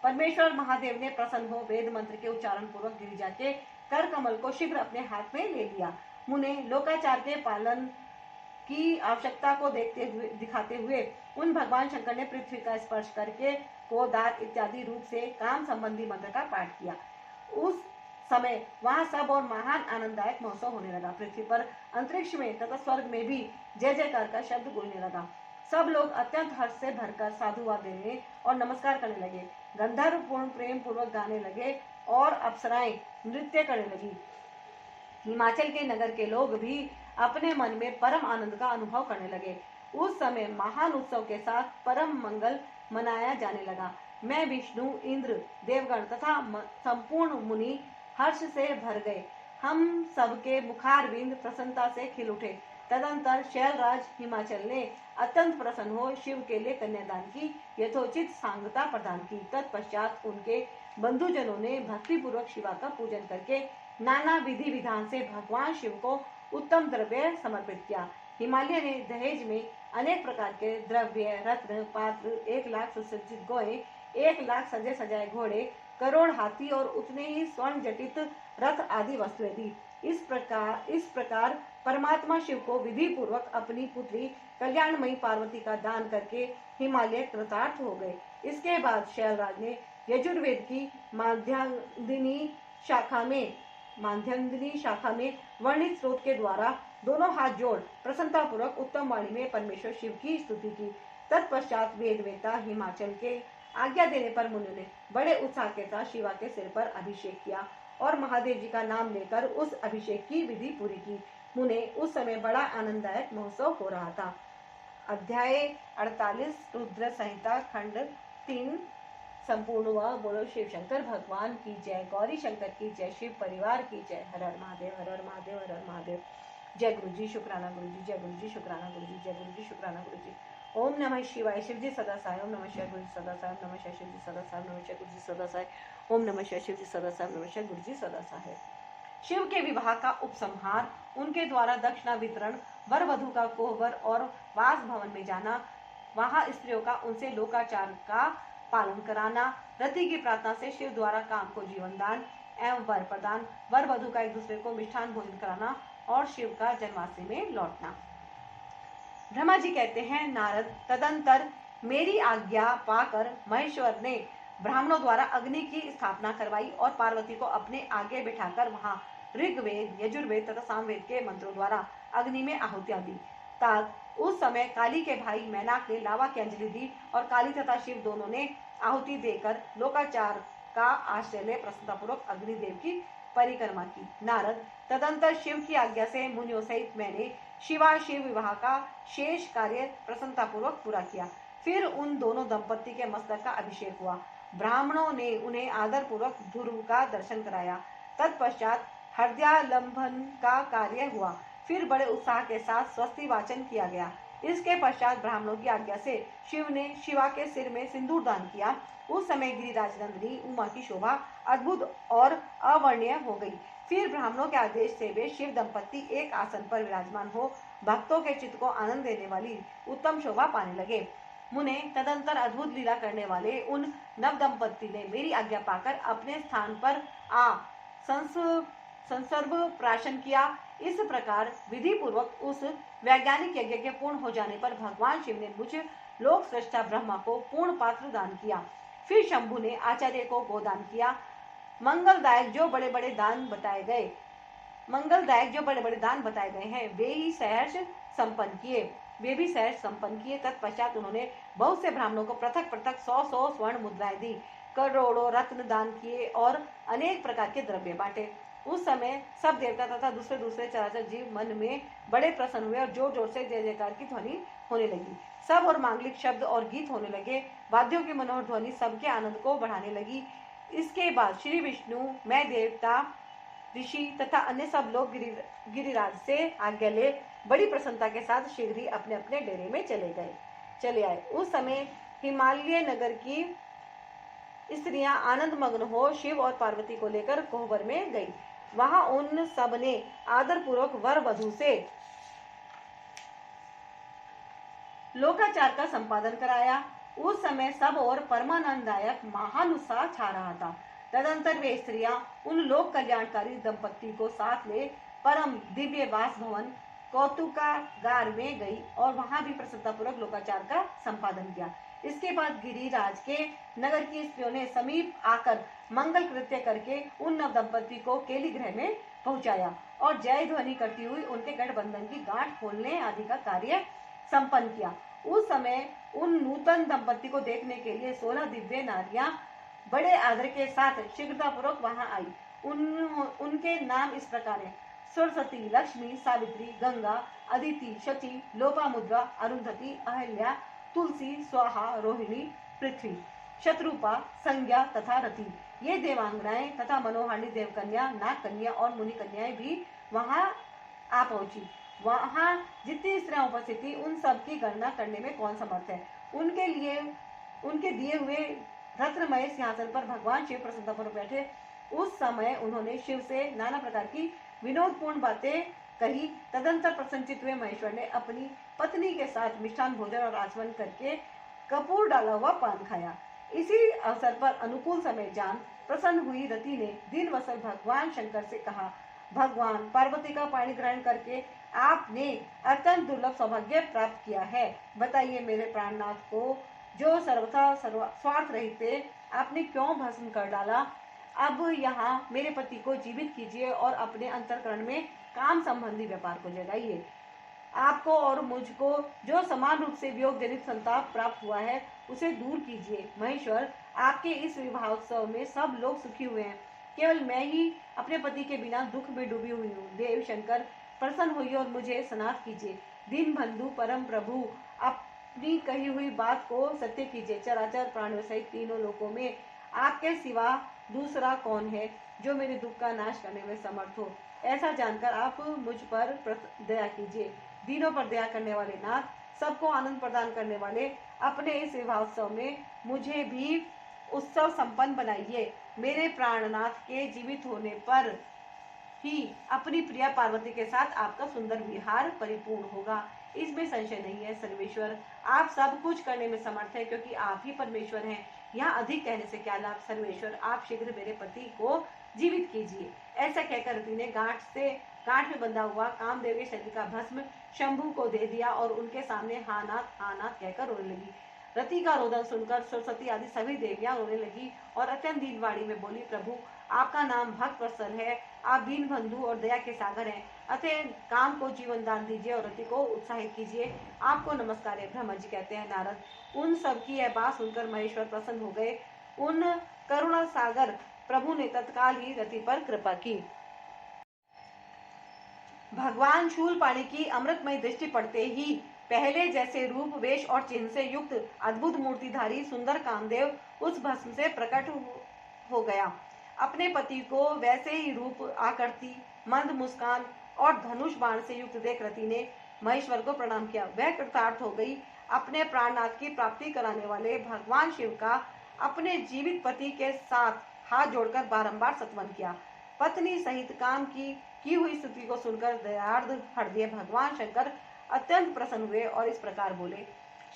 परमेश्वर महादेव ने प्रसन्न हो वेद मंत्र के उच्चारण पूर्वक गिरिजा के कर कमल को शीघ्र अपने हाथ में ले लिया। मुने लोकाचार के पालन की आवश्यकता को दिखाते हुए उन भगवान शंकर ने पृथ्वी का स्पर्श करके कोदार इत्यादि रूप से काम संबंधी मंत्र का पाठ किया। उस समय वहां सब और महान आनंददायक महोत्सव होने लगा। पृथ्वी पर, अंतरिक्ष में तथा स्वर्ग में भी जय जयकार का शब्द गूंजने लगा। सब लोग अत्यंत हर्ष से भरकर साधुवाद देने और नमस्कार करने लगे। गंधर्व पूर्ण प्रेम पूर्वक गाने लगे और अप्सराएं नृत्य करने लगी। हिमाचल के नगर के लोग भी अपने मन में परम आनंद का अनुभव करने लगे। उस समय महान उत्सव के साथ परम मंगल मनाया जाने लगा। मैं, विष्णु, इंद्र, देवगण तथा संपूर्ण मुनि हर्ष से भर गए। हम सबके मुखारविंद प्रसन्नता से खिल उठे। तदंतर शैलराज हिमाचल ने अत्यंत प्रसन्न हो शिव के लिए कन्यादान की यथोचित सांगता प्रदान की। तत्पश्चात उनके बंधुजनों ने भक्ति पूर्वक शिवा का पूजन करके नाना विधि विधान से भगवान शिव को उत्तम द्रव्य समर्पित किया। हिमालय ने दहेज में अनेक प्रकार के द्रव्य, रत्न, पात्र, 1 लाख सुसज्जित गोए, 1 लाख सजे सजाए घोड़े, करोड़ हाथी और उतने ही स्वर्ण जटित रथ आदि वस्तुएं दी। इस प्रकार परमात्मा शिव को विधि पूर्वक अपनी पुत्री कल्याणमयी पार्वती का दान करके हिमालय कृतार्थ हो गए। इसके बाद शैलराज ने यजुर्वेद की माध्यान्दिनी शाखा में वर्णित स्रोत के द्वारा दोनों हाथ जोड़ प्रसन्नता पूर्वक उत्तम वाणी में परमेश्वर शिव की स्तुति की। तत्पश्चात वेदवेता हिमाचल के आज्ञा देने पर मुनि ने बड़े उत्साह के साथ शिवा के सिर पर अभिषेक किया और महादेव जी का नाम लेकर उस अभिषेक की विधि पूरी की। मुने, उस समय बड़ा आनंददायक महोत्सव हो रहा था। अध्याय 48 रुद्र संहिता खंड 3 संपूर्ण हुआ। बोलो शिव शंकर भगवान की जय, गौरी शंकर की जय, शिव परिवार की जय। हर हर महादेव, हर हर महादेव, हर हर महादेव। जय गुरु जी, शुक्राना गुरु जी, जय गुरु जी, शुक्राना गुरु जी, जय गुरु जी, शुक्राना गुरु जी। ओम नमः शिवाय। शिव जी सदा साय। ओम नमः शिवाय। गुरु जी सदा साय। ओम नमः शिवाय। शिव जी सदा साय। ओम नमः शिवाय। गुरु जी सदा साय। ओम नमः शिवाय। शिव जी सदा साय। ओम नमः शिवाय। गुरु जी सदा साय। शिव के विवाह का उपसंहार, उनके द्वारा दक्षिणा वितरण, वर वधु का कोहबर और वास भवन में जाना, वहां स्त्रियों का उनसे लोकाचार का पालन कराना, रति की प्रार्थना से शिव द्वारा काम को जीवन दान एवं वर प्रदान, वर वधु का एक दूसरे को मिष्ठान भोजन कराना और शिव का जन्माष्टमी में लौटना। ब्रह्मा जी कहते हैं, नारद, तदंतर मेरी आज्ञा पाकर महेश्वर ने ब्राह्मणों द्वारा अग्नि की स्थापना करवाई और पार्वती को अपने आगे बिठाकर वहां ऋग्वेद, यजुर्वेद तथा सामवेद के मंत्रों द्वारा अग्नि में आहुतियां दी। उस समय काली के भाई मैनाक ने लावा की अंजलि दी और काली तथा शिव दोनों ने आहुति देकर लोकाचार का आश्रय ले प्रसन्नतापूर्वक अग्निदेव की परिक्रमा की। नारद, तदंतर शिव की आज्ञा से मुनियों सहित मैंने शिवा शिव विवाह का शेष कार्य प्रसन्नतापूर्वक पूरा किया। फिर उन दोनों दंपति के मस्तक का अभिषेक हुआ। ब्राह्मणों ने उन्हें आदर पूर्वक ध्रुव का दर्शन कराया। तत्पश्चात हृदयालंबन का कार्य हुआ। फिर बड़े उत्साह के साथ स्वस्ति वाचन किया गया। इसके पश्चात ब्राह्मणों की आज्ञा से शिव ने शिवा के सिर में सिंदूर दान किया। उस समय गिरिराज नंदिनी उमा की शोभा अद्भुत और अवर्णनीय हो गई। फिर ब्राह्मणों के आदेश से वे शिव दंपति एक आसन पर विराजमान हो भक्तों के चित्त को आनंद देने वाली उत्तम शोभा पाने लगे। मुने, तदंतर अद्भुत लीला करने वाले उन नव दंपति ने मेरी आज्ञा पाकर अपने स्थान पर आ संसर्ग प्राशन किया। इस प्रकार विधि पूर्वक उस वैज्ञानिक यज्ञ के पूर्ण हो जाने पर भगवान शिव ने मुझ लोक सृष्टा ब्रह्मा को पूर्ण पात्र दान किया। फिर शंभु ने आचार्य को गोदान किया। मंगलदायक जो बड़े बड़े दान बताए गए हैं वे भी सहर्ष संपन्न किए। तत्पश्चात उन्होंने बहुत से ब्राह्मणों को पृथक पृथक 100 स्वर्ण मुद्राएं दी, करोड़ों रत्न दान किए और अनेक प्रकार के द्रव्य बांटे। उस समय सब देवता तथा दूसरे चराचर जीव मन में बड़े प्रसन्न हुए और जोर जोर से जय जयकार की ध्वनि होने लगी। सब और मांगलिक शब्द और गीत होने लगे। वाद्यों की मनोहर ध्वनि सबके आनंद को बढ़ाने लगी। इसके बाद श्री विष्णु, मैं देवता, ऋषि तथा अन्य सब लोग गिरिराज से आज्ञा ले बड़ी प्रसन्नता के साथ शीघ्र ही अपने अपने डेरे में चले आए। उस समय हिमालय नगर की स्त्रियां आनंद मग्न हो शिव और पार्वती को लेकर कोहबर में गई। वहां उन सब ने आदर पूर्वक वर वधु से लोकाचार का संपादन कराया। उस समय सब और परमानंददायक महान उत्साह छा रहा था। तदंतर वे स्त्रियां उन लोक कल्याणकारी दंपत्ति को साथ ले परम दिव्य वास भवन कौतुकागार में गई और वहां भी प्रसन्नतापूर्वक लोकाचार का संपादन किया। इसके बाद गिरिराज के नगर की स्त्रियों ने समीप आकर मंगल कृत्य करके उन नव दंपत्ति को केली गृह में पहुंचाया और जय ध्वनि करती हुई उनके गठबंधन की गांठ खोलने आदि का कार्य संपन्न किया। उस समय उन नूतन दंपत्ति को देखने के लिए 16 दिव्य नारियां बड़े आदर के साथ शीघ्रतापूर्वक वहां आई। उनके नाम इस प्रकार है: सरस्वती, लक्ष्मी, सावित्री, गंगा, अदिति, शची, लोपामुद्रा, अरुंधति, अहल्या, तुलसी, स्वाहा, रोहिणी, पृथ्वी, शत्रुपा, संज्ञा तथा रति। ये देवांगनाएं तथा मनोहारिणी देवकन्या, नाग कन्या और मुनि कन्याएं भी वहां आ पहुंची। वहां जितनी स्त्रियां उपस्थित थी उन सब की गणना करने में कौन समर्थ है। उनके दिए हुए रत्नमय सिंहासन पर भगवान शिव प्रसन्नतापूर्वक बैठे। उस समय उन्होंने शिव से नाना प्रकार की विनोदपूर्ण बातें कही। तदंतर प्रसन्नचित्त हुए महेश्वर ने अपनी पत्नी के साथ मिष्ठान भोजन और आचमन करके कपूर डाला हुआ पान खाया। इसी अवसर पर अनुकूल समय जान प्रसन्न हुई रति ने दीनवत्सल भगवान शंकर से कहा, भगवान पार्वती का पाणी ग्रहण करके आपने अत्यंत दुर्लभ सौभाग्य प्राप्त किया है। बताइए मेरे प्राणनाथ को, जो सर्वथा स्वार्थ रहित थे, आपने क्यों भस्म कर डाला। अब यहाँ मेरे पति को जीवित कीजिए और अपने अंतःकरण में काम संबंधी व्यापार को जगाइए। आपको और मुझको जो समान रूप से वियोग जनित संताप प्राप्त हुआ है उसे दूर कीजिए। महेश्वर, आपके इस विवाहोत्सव में सब लोग सुखी हुए हैं, केवल मैं ही अपने पति के बिना दुख में डूबी हुई हूँ। देव शंकर, प्रसन्न होइए और मुझे स्नात कीजिए। दीन बंधु परम प्रभु, अपनी कही हुई बात को सत्य कीजिए। चराचर प्राणियों सहित तीनों लोकों में आपके सिवा दूसरा कौन है जो मेरे दुख का नाश करने में समर्थ हो। ऐसा जानकर आप मुझ पर दया कीजिए। दीनों पर दया करने वाले नाथ, सबको आनंद प्रदान करने वाले, अपने इस विवाहोत्सव में मुझे भी उत्सव संपन्न बनाइए। मेरे प्राणनाथ के जीवित होने पर ही अपनी प्रिया पार्वती के साथ आपका सुंदर विहार परिपूर्ण होगा, इसमें संशय नहीं है। सर्वेश्वर, आप सब कुछ करने में समर्थ है, क्योंकि आप ही परमेश्वर हैं। यहाँ अधिक कहने से क्या लाभ। सर्वेश्वर, आप शीघ्र मेरे पति को जीवित कीजिए। ऐसा कहकर रति ने गांठ में बंधा हुआ कामदेव के शरीर का भस्म शंभू को दे दिया और उनके सामने हा नाथ कहकर रोने लगी। रति का रोदन सुनकर सरस्वती आदि सभी देवियां रोने लगी और अत्यंत दीन वाणी में बोली, प्रभु, आपका नाम भक्त वत्सल है, आप दीन बंधु और दया के सागर हैं, अतः काम को जीवन दान दीजिए और रति को उत्साहित कीजिए। आपको नमस्कार है। ब्रह्मा जी कहते हैं, नारद, उन सब की यह बात सुनकर महेश्वर प्रसन्न हो गए। उन करुणा सागर प्रभु ने तत्काल ही रति पर कृपा की। भगवान शूलपाणी की अमृतमय दृष्टि पड़ते ही पहले जैसे रूप, वेश और चिन्ह से युक्त अद्भुत मूर्तिधारी सुंदर कामदेव उस भस्म से प्रकट हो गया। अपने पति को वैसे ही रूप, आकृति, मंद मुस्कान और धनुष बाण से युक्त देख रति ने महेश्वर को प्रणाम किया। वह कृतार्थ हो गई। अपने प्राणनाथ की प्राप्ति कराने वाले भगवान शिव का अपने जीवित पति के साथ हाथ जोड़कर बारंबार स्तवन किया। पत्नी सहित काम की हुई स्तुति को सुनकर दयार्द हृदय भगवान शंकर अत्यंत प्रसन्न हुए और इस प्रकार बोले।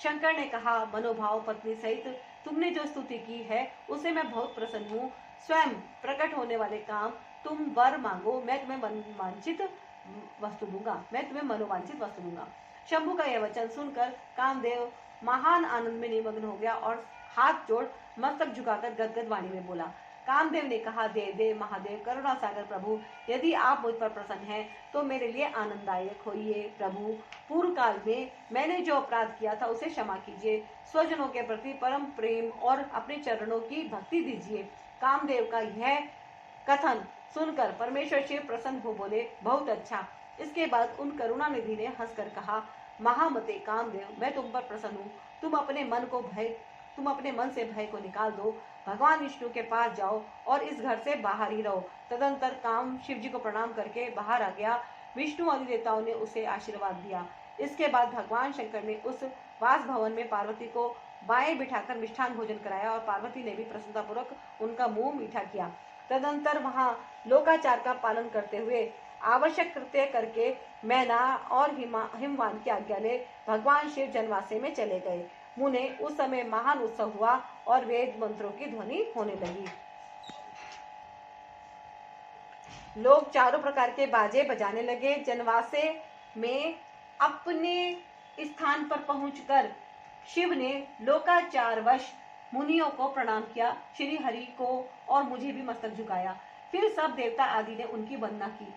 शंकर ने कहा, मनोभाव पत्नी सहित तुमने जो स्तुति की है उसे मैं बहुत प्रसन्न हूँ। स्वयं प्रकट होने वाले काम, तुम वर मांगो, मैं तुम्हें मनोवांछित वस्तु दूंगा। शंभु का यह वचन सुनकर कामदेव महान आनंद में निमग्न हो गया और हाथ जोड़ मस्तक झुकाकर गदगद वाणी में बोला। कामदेव ने कहा, देव महादेव, करुणा सागर प्रभु, यदि आप मुझ पर प्रसन्न हैं तो मेरे लिए आनंददायक होइए। प्रभु, पूर्व काल में मैंने जो अपराध किया था उसे क्षमा कीजिए। स्वजनों के प्रति परम प्रेम और अपने चरणों की भक्ति दीजिए। कामदेव का यह कथन सुनकर परमेश्वर शिव प्रसन्न हो बोले, बहुत अच्छा। इसके बाद उन करुणा निधि ने हंसकर कहा, महामते कामदेव, मैं तुम पर प्रसन्न हूँ। तुम अपने मन से भय को निकाल दो। भगवान विष्णु के पास जाओ और इस घर से बाहर ही रहो। तदंतर काम शिव जी को प्रणाम करके बाहर आ गया। विष्णु आदि देवताओं ने उसे आशीर्वाद दिया। इसके बाद भगवान शंकर ने उस वास भवन में पार्वती को बाएं बिठाकर मिष्ठान भोजन कराया और पार्वती ने भी प्रसन्नतापूर्वक उनका मुंह मीठा किया। तदंतर वहां लोकाचार का पालन करते हुए आवश्यक कृत्य करके मैना और हिमवान की आज्ञा ले भगवान शिव जनवासे में चले गए। मुने उस समय महान उत्सव हुआ और वेद मंत्रों की ध्वनि होने लगी। लोग चारों प्रकार के बाजे बजाने लगे। जनवासे में अपने स्थान पर पहुंचकर शिव ने लोकाचारवश मुनियों को प्रणाम किया, श्री हरि को और मुझे भी मस्तक झुकाया। फिर सब देवता आदि ने उनकी वंदना की।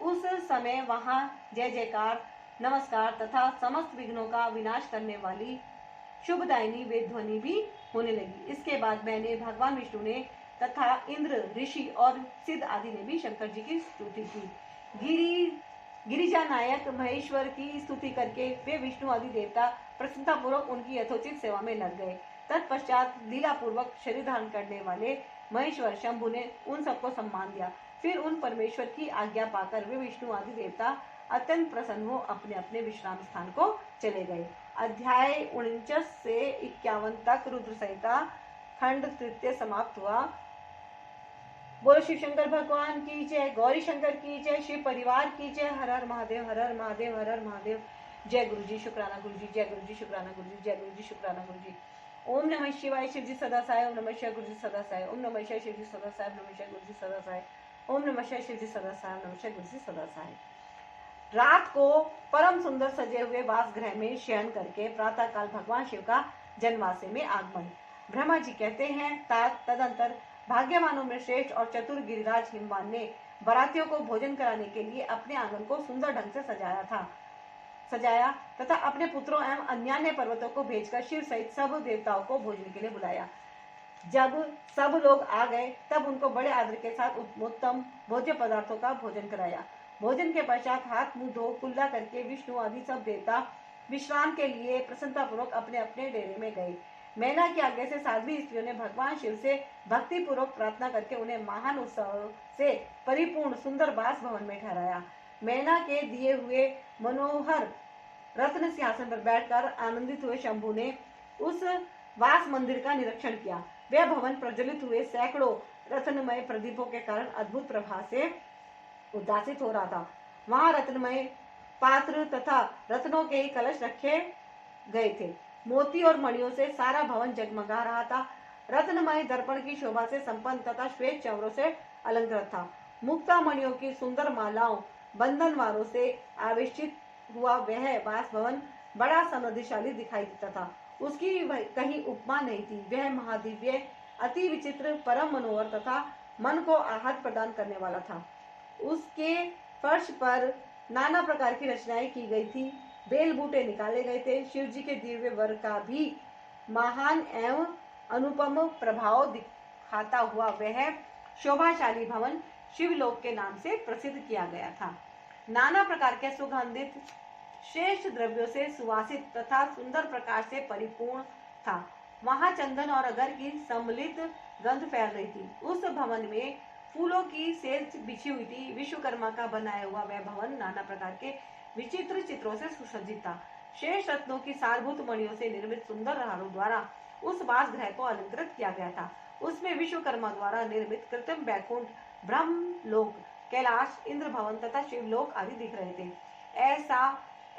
उस समय वहां जय जयकार, नमस्कार तथा समस्त विघ्नों का विनाश करने वाली शुभदायिनी वेद ध्वनि भी होने लगी। इसके बाद मैंने भगवान विष्णु ने तथा इंद्र, ऋषि और सिद्ध आदि ने भी शंकर जी की स्तुति की। गिरिजा नायक महेश्वर की स्तुति करके वे विष्णु आदि देवता प्रसन्नता पूर्वक उनकी यथोचित सेवा में लग गए। तत्पश्चात लीला पूर्वक शरीर धारण करने वाले महेश्वर शंभु ने उन सबको सम्मान दिया। फिर उन परमेश्वर की आज्ञा पाकर वे विष्णु आदि देवता अत्यंत प्रसन्न हो अपने अपने विश्राम स्थान को चले गए। अध्याय 49 से 51 तक रुद्र संहिता खंड तृतीय समाप्त हुआ। बोलो शिव शंकर भगवान की जय, गौरी शंकर की जय, शिव परिवार की जय। हर हर महादेव, हर हर महादेव, हर हर महादेव। जय गुरु जी, शुक्राना गुरु जी, जय गुरु जी, शुक्राना गुरु जी, जय गुरु जी, शुक्राना गुरु जी। ओम नमः शिवाय, शिव जी सदा साय, ओम नमः शिवाय, गुरु जी सदा साय, ओम नमः शिवाय, शिव जी सदा साय, नमः शिवाय, गुरु जी सदा साय, ओम नमः शिवाय, शिव जी सदा साय, नमः शिवाय, गुरु जी सदा साय। रात को परम सुंदर सजे हुए वास गृह में शयन करके प्रातः काल भगवान शिव का जनवासे में आगमन। ब्रह्मा जी कहते हैं, तदंतर भाग्यवानों में श्रेष्ठ और चतुर गिरिराज हिमवान ने बारातियों को भोजन कराने के लिए अपने आंगन को सुंदर ढंग से सजाया तथा अपने पुत्रों एवं अन्य पर्वतों को भेजकर शिव सहित सब देवताओं को भोजन के लिए बुलाया। जब सब लोग आ गए तब उनको बड़े आदर के साथ उत्तम भोज्य पदार्थों का भोजन कराया। भोजन के पश्चात हाथ मुंह धो कुल्ला करके विष्णु आदि सब देवता विश्राम के लिए प्रसन्नता पूर्वक अपने अपने डेरे में गए। मैना की आज्ञा से साध्वी स्त्रियों ने भगवान शिव से भक्ति पूर्वक प्रार्थना करके उन्हें महान उत्सव से परिपूर्ण सुंदर वास भवन में ठहराया। मैना के दिए हुए मनोहर रत्न सिंहासन पर बैठकर आनंदित हुए शंभु ने उस वास मंदिर का निरीक्षण किया। वह भवन प्रज्वलित हुए सैकड़ों रत्नमय प्रदीपों के कारण अद्भुत प्रभा से उद्भासित हो रहा था। वहां रत्नमय पात्र तथा रत्नों के ही कलश रखे गए थे। मोती और मणियों से सारा भवन जगमगा रहा था। रत्नमय दर्पण की शोभा से संपन्न तथा श्वेत चवरों से अलंकृत था। मुक्ता मणियों की सुंदर मालाओं बंधनवारों से आवेशित हुआ वह वास भवन बड़ा समृद्धिशाली दिखाई देता था। उसकी कहीं उपमा नहीं थी। वह महादिव्य, अति विचित्र, परम मनोहर तथा मन को आहत प्रदान करने वाला था। उसके फर्श पर नाना प्रकार की रचनाएं की गई थी। बेल बूटे निकाले गए थे। शिव जी के दिव्य वर का भी महान एवं अनुपम प्रभाव दिखाता हुआ वह शोभाशाली भवन शिवलोक के नाम से प्रसिद्ध किया गया था। नाना प्रकार के सुगंधित श्रेष्ठ द्रव्यों से सुवासित तथा सुंदर प्रकाश से परिपूर्ण था। वहां चंदन और अगर की सम्मिलित गंध फैल रही थी। उस भवन में फूलों की सेज बिछी हुई थी। विश्वकर्मा का बनाया हुआ वह भवन नाना प्रकार के विचित्र चित्रों से सुसज्जित था। शेष रत्नों की सारभूत मणियों से निर्मित सुंदर हारों द्वारा उस वास गृह को अलंकृत किया गया था। उसमें विश्वकर्मा द्वारा निर्मित कृत्रिम बैकुंठ, ब्रह्मलोक, कैलाश, इंद्र भवन तथा शिवलोक आदि दिख रहे थे।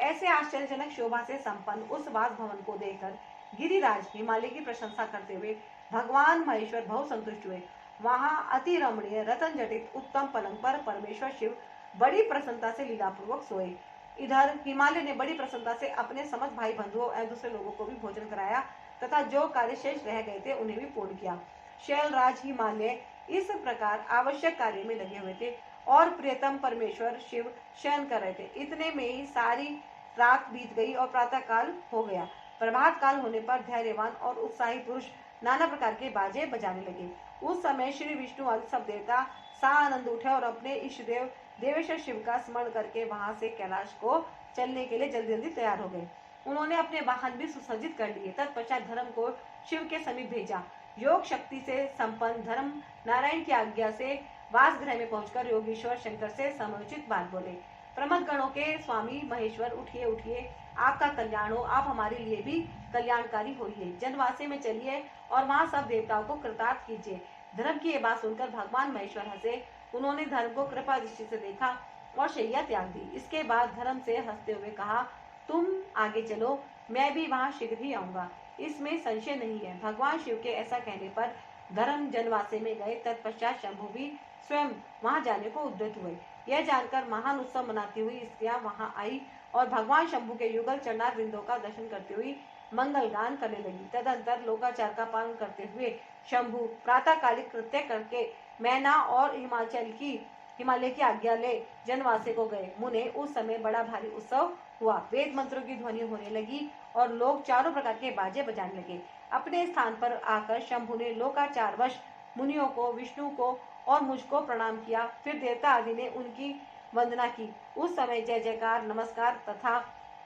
ऐसे आश्चर्यजनक शोभा से संपन्न उस वास भवन को देखकर गिरिराज हिमालय की प्रशंसा करते हुए भगवान महेश्वर बहुत संतुष्ट हुए। वहां अति रमणीय रतन जटित उत्तम पलंग पर परमेश्वर शिव बड़ी प्रसन्नता से लीलापूर्वक सोए। इधर हिमालय ने बड़ी प्रसन्नता से अपने समस्त भाई बंधुओं एवं दूसरे लोगों को भी भोजन कराया तथा जो कार्य शेष रह गए थे उन्हें भी पूर्ण किया। शैलराज हिमालय इस प्रकार आवश्यक कार्य में लगे हुए थे और प्रियतम परमेश्वर शिव शयन कर रहे थे। इतने में ही सारी रात बीत गई और प्रातः काल हो गया। प्रभात काल होने पर धैर्यवान और उत्साही पुरुष नाना प्रकार के बाजे बजाने लगे। उस समय श्री विष्णु आदि सब देवता सा आनंद उठे और अपने इष्ट देव देवेश्वर शिव का स्मरण करके वहां से कैलाश को चलने के लिए जल्दी जल्दी तैयार हो गए। उन्होंने अपने वाहन भी सुसज्जित कर लिए। तत्पश्चात धर्म को शिव के समीप भेजा। योग शक्ति से संपन्न धर्म नारायण की आज्ञा से वासगृह में पहुंचकर योगीश्वर शंकर से समयोचित बात बोले। प्रमथ गणों के स्वामी महेश्वर, उठिए उठिए, आपका कल्याण हो, आप हमारे लिए भी कल्याणकारी होइए। जनवासे में चलिए और वहां सब देवताओं को कृतार्थ कीजिए। धर्म की ये बात सुनकर भगवान महेश्वर हंसे। उन्होंने धर्म को कृपा दृष्टि से देखा और शैया त्याग दी। इसके बाद धर्म से हंसते हुए कहा, तुम आगे चलो, मैं भी वहां शीघ्र ही आऊंगा, इसमें संशय नहीं है। भगवान शिव के ऐसा कहने पर धर्म जनवासे में गए। तत्पश्चात शंभु भी स्वयं वहां जाने को उद्यत हुए। यह जानकर महान उत्सव मनाती हुई स्त्रियां वहां आई और भगवान शंभु के युगल चरणार बिंदों का दर्शन करते हुए मंगल गान करने लगी। तदंतर लोकाचार का पालन करते हुए शंभु प्रातःकालिक कृत्य करके मैना और हिमालय की आज्ञा ले जनवासे को गए। मुने उस समय बड़ा भारी उत्सव हुआ। वेद मंत्रों की ध्वनि होने लगी और लोग चारों प्रकार के बाजे बजाने लगे। अपने स्थान पर आकर शंभु ने लोकाचारवश मुनियों को, विष्णु को और मुझको प्रणाम किया। फिर देवता आदि ने उनकी वंदना की। उस समय जय जयकार, नमस्कार तथा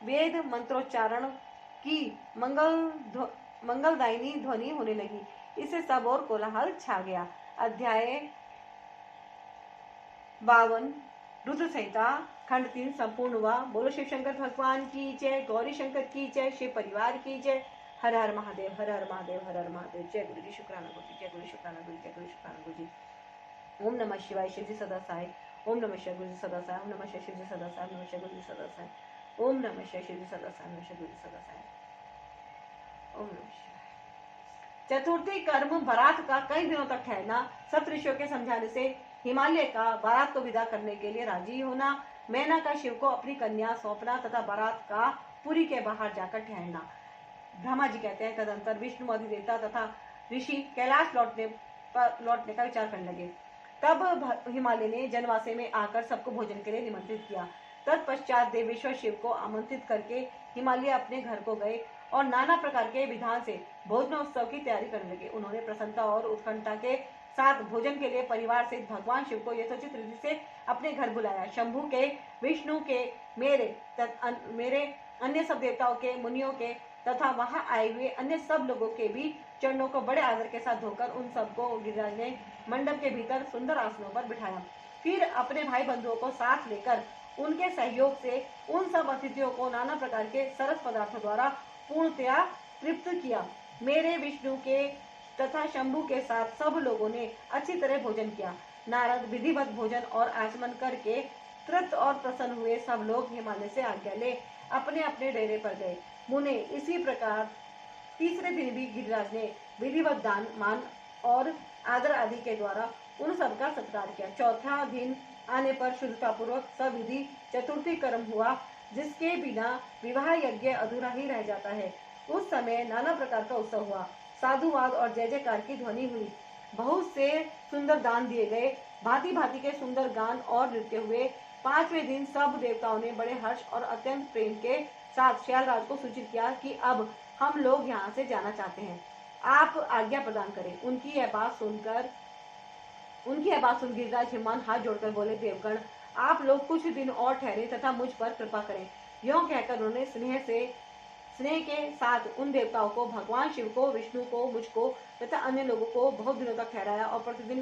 वेद मंत्रोच्चारण की मंगलदायिनी ध्वनि होने लगी। इससे सब और कोलाहल छा गया। अध्याय 52 रुद्र संहिता खंड 3 संपूर्ण हुआ। बोलो शिव शंकर भगवान की जय, गौरी शंकर की जय, शिव परिवार की जय। हर हर महादेव, हर हर महादेव, हर हर महादेव। जय गुरु जी, शुक्राना गुरु जी, जय गुरु शुक्राना गुरु, जय गुरु शुक्राना गुरु जी। ओम नमः शिवाय, शिव जी सदा सहाय। ओम नमः शिवाय, गुरु जी सदा सहाय। ओम नमः शिवाय, शिव जी सदा सहाय। ओम नमः शिवाय, गुरु जी सदा सहाय। ओम नमः शिवाय, शिव जी सदा सहाय। ओम नमः शिवाय, गुरु जी सदा सहाय। ओम नमः शिवाय। चतुर्थी कर्म बारात का कई दिनों तक ठहरना। सप्तऋषियों के समझाने से हिमालय का बारात को विदा करने के लिए राजी होना, मैना का शिव को अपनी कन्या सौंपना तथा बारात का पुरी के बाहर जाकर ठहरना। ब्रह्मा जी कहते हैं, तदंतर विष्णु आदि देवता तथा ऋषि कैलाश लौटने का विचार करने लगे। तब हिमालय ने जनवासे में आकर सबको भोजन के लिए निमंत्रित किया। तत्पश्चात देवेश्वर शिव को आमंत्रित करके हिमालय अपने घर को गए और नाना प्रकार के विधान से भोजनोत्सव की तैयारी करने लगे। उन्होंने प्रसन्नता और उत्कंठा के साथ भोजन के लिए परिवार से भगवान शिव को यथोचित रीति से अपने घर बुलाया। शंभु के, विष्णु के, मेरे अन्य सब देवताओं के, मुनियों के तथा वहां आए हुए अन्य सब लोगों के भी चरणों को बड़े आदर के साथ धोकर उन सबको गिरिराज ने मंडप के भीतर सुंदर आसनों पर बिठाया। फिर अपने भाई बंधुओं को साथ लेकर उनके सहयोग से उन सब अतिथियों को नाना प्रकार के सरस पदार्थों द्वारा पूर्णतया तृप्त किया। मेरे, विष्णु के तथा शंभु के साथ सब लोगों ने अच्छी तरह भोजन किया। नारद विधिवत भोजन और आचमन करके तृप्त और प्रसन्न हुए। सब लोग हिमालय से आज्ञा ले अपने अपने डेरे पर गए। मुने इसी प्रकार तीसरे दिन भी गिरिराज ने विधिवत दान, मान और आदर आदि के द्वारा उन सबका सत्कार किया। चौथा दिन आने पर शुद्धता पूर्वक सविधि चतुर्थी कर्म हुआ, जिसके बिना विवाह यज्ञ अधूरा ही रह जाता है। उस समय नाना प्रकार का उत्सव हुआ। साधुवाद और जय जयकार की ध्वनि हुई। बहुत से सुंदर दान दिए गए। भांति भांति के सुंदर गान और नृत्य हुए। 5वें दिन सब देवताओं ने बड़े हर्ष और अत्यंत प्रेम के साथ श्यालराज को सूचित किया कि अब हम लोग यहाँ से जाना चाहते हैं, आप आज्ञा प्रदान करें। उनकी यह बात सुन गिरिराज हिमान हाथ जोड़कर बोले, देवगण आप लोग कुछ दिन और ठहरे तथा मुझ पर कृपा करें। यों कहकर उन्होंने स्नेह के साथ उन देवताओं को, भगवान शिव को, विष्णु को, मुझको तथा अन्य लोगों को बहुत दिनों तक ठहराया और प्रतिदिन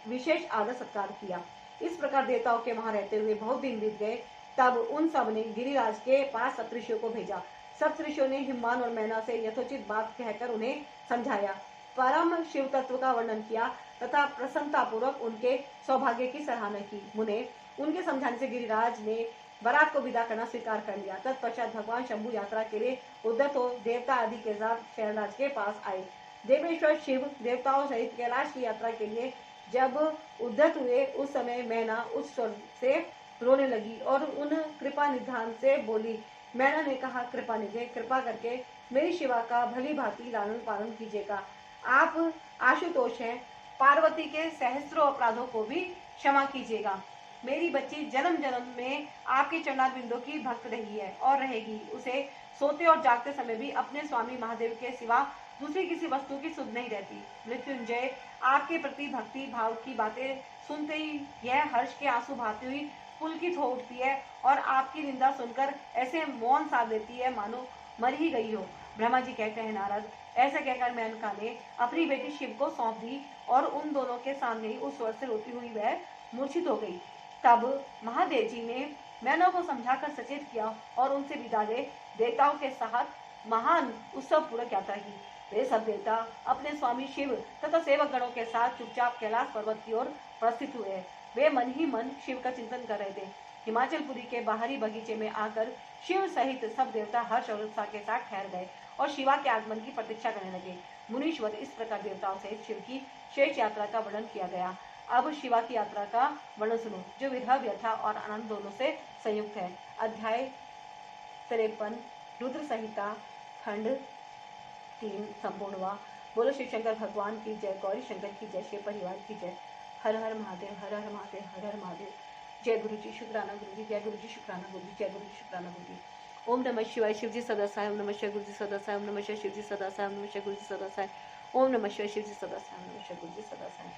विशेष आदर सत्कार किया। इस प्रकार देवताओं के वहां रहते हुए बहुत दिन बीत गए। तब उन सब ने गिरिराज के पास सप्तऋषियों को भेजा। सप्तऋषियों ने हिमान और मैना से यथोचित बात कहकर उन्हें समझाया, परम शिव तत्व का वर्णन किया तथा प्रसन्नता पूर्वक उनके सौभाग्य की सराहना की। मुने उनके समझाने से गिरिराज ने बारात को विदा करना स्वीकार कर लिया। तत्पश्चात भगवान शंभु यात्रा के लिए उद्यत हो देवता आदि के साथ शैलराज के पास आए। देवेश्वर शिव देवताओं सहित कैलाश की यात्रा के लिए जब उद्यत हुए, उस समय मैना उच्च स्वर से रोने लगी और उन कृपा निधान से बोली। मैना ने कहा, कृपा निधे, कृपा करके मेरी शिवा का भली भांति लालन पालन कीजिएगा। आप आशुतोष हैं, पार्वती के सहस्त्रों अपराधों को भी क्षमा कीजिएगा। मेरी बच्ची जन्म जन्म में आपके चरणार बिंदों की भक्त रही है और रहेगी। उसे सोते और जागते समय भी अपने स्वामी महादेव के सिवा दूसरी किसी वस्तु की सुध नहीं रहती। मृत्युंजय आपके प्रति भक्ति भाव की बातें सुनते ही यह हर्ष के आंसू बहाती हुई पुलकित हो उठती है और आपकी निंदा सुनकर ऐसे मौन साध लेती है मानो मर ही गई हो। ब्रह्मा जी कहते हैं, नारद ऐसा कहकर मेनका ने अपनी बेटी शिव को सौंप दी और उन दोनों के सामने ही उस स्वर से रोती हुई वह मूर्छित हो गई। तब महादेव जी ने मैना को समझाकर सचेत किया और उनसे विदा ले देवताओं के साथ महान उत्सव पूर्वक यात्रा की। वे सब देवता अपने स्वामी शिव तथा सेवक गणों के साथ चुपचाप कैलाश पर्वत की ओर प्रस्थित हुए। वे मन ही मन शिव का चिंतन कर रहे थे। हिमाचलपुरी के बाहरी बगीचे में आकर शिव सहित सब देवता हर्ष और उत्साह के साथ ठहर गए और शिवा के आगमन की प्रतीक्षा करने लगे। मुनीश्वर इस प्रकार देवताओं सहित शिव की शेष यात्रा का वर्णन किया गया। अब शिवा की यात्रा का वर्णन सुनो, जो विरह, व्यथा और आनंद दोनों से संयुक्त है। अध्याय 53 रुद्र संहिता खंड 3 संपूर्ण हुआ। बोलो शिव शंकर भगवान की जय, गौरी शंकर की जय, शिव परिवार की जय। हर हर महादेव, हर हर महादेव, हर हर महादेव। जय गुरु जी, शुक्राना गुरु जी, जय गुरु जी, शुक्राना गुरु जी, जय गुरु जी, शुक्राना गुरु जी। ओम नमः शिवाय। शिव जी सदा साय। ओम नमः शिवाय। गुरु जी सदा साय। ओम नमः शिवाय। शिव जी सदा साय। ओम नमः शिवाय। गुरु जी सदा साय। ओम नमः शिवाय। शिव जी सदा साय। ओम नमः शिवाय। गुरु जी सदा साय।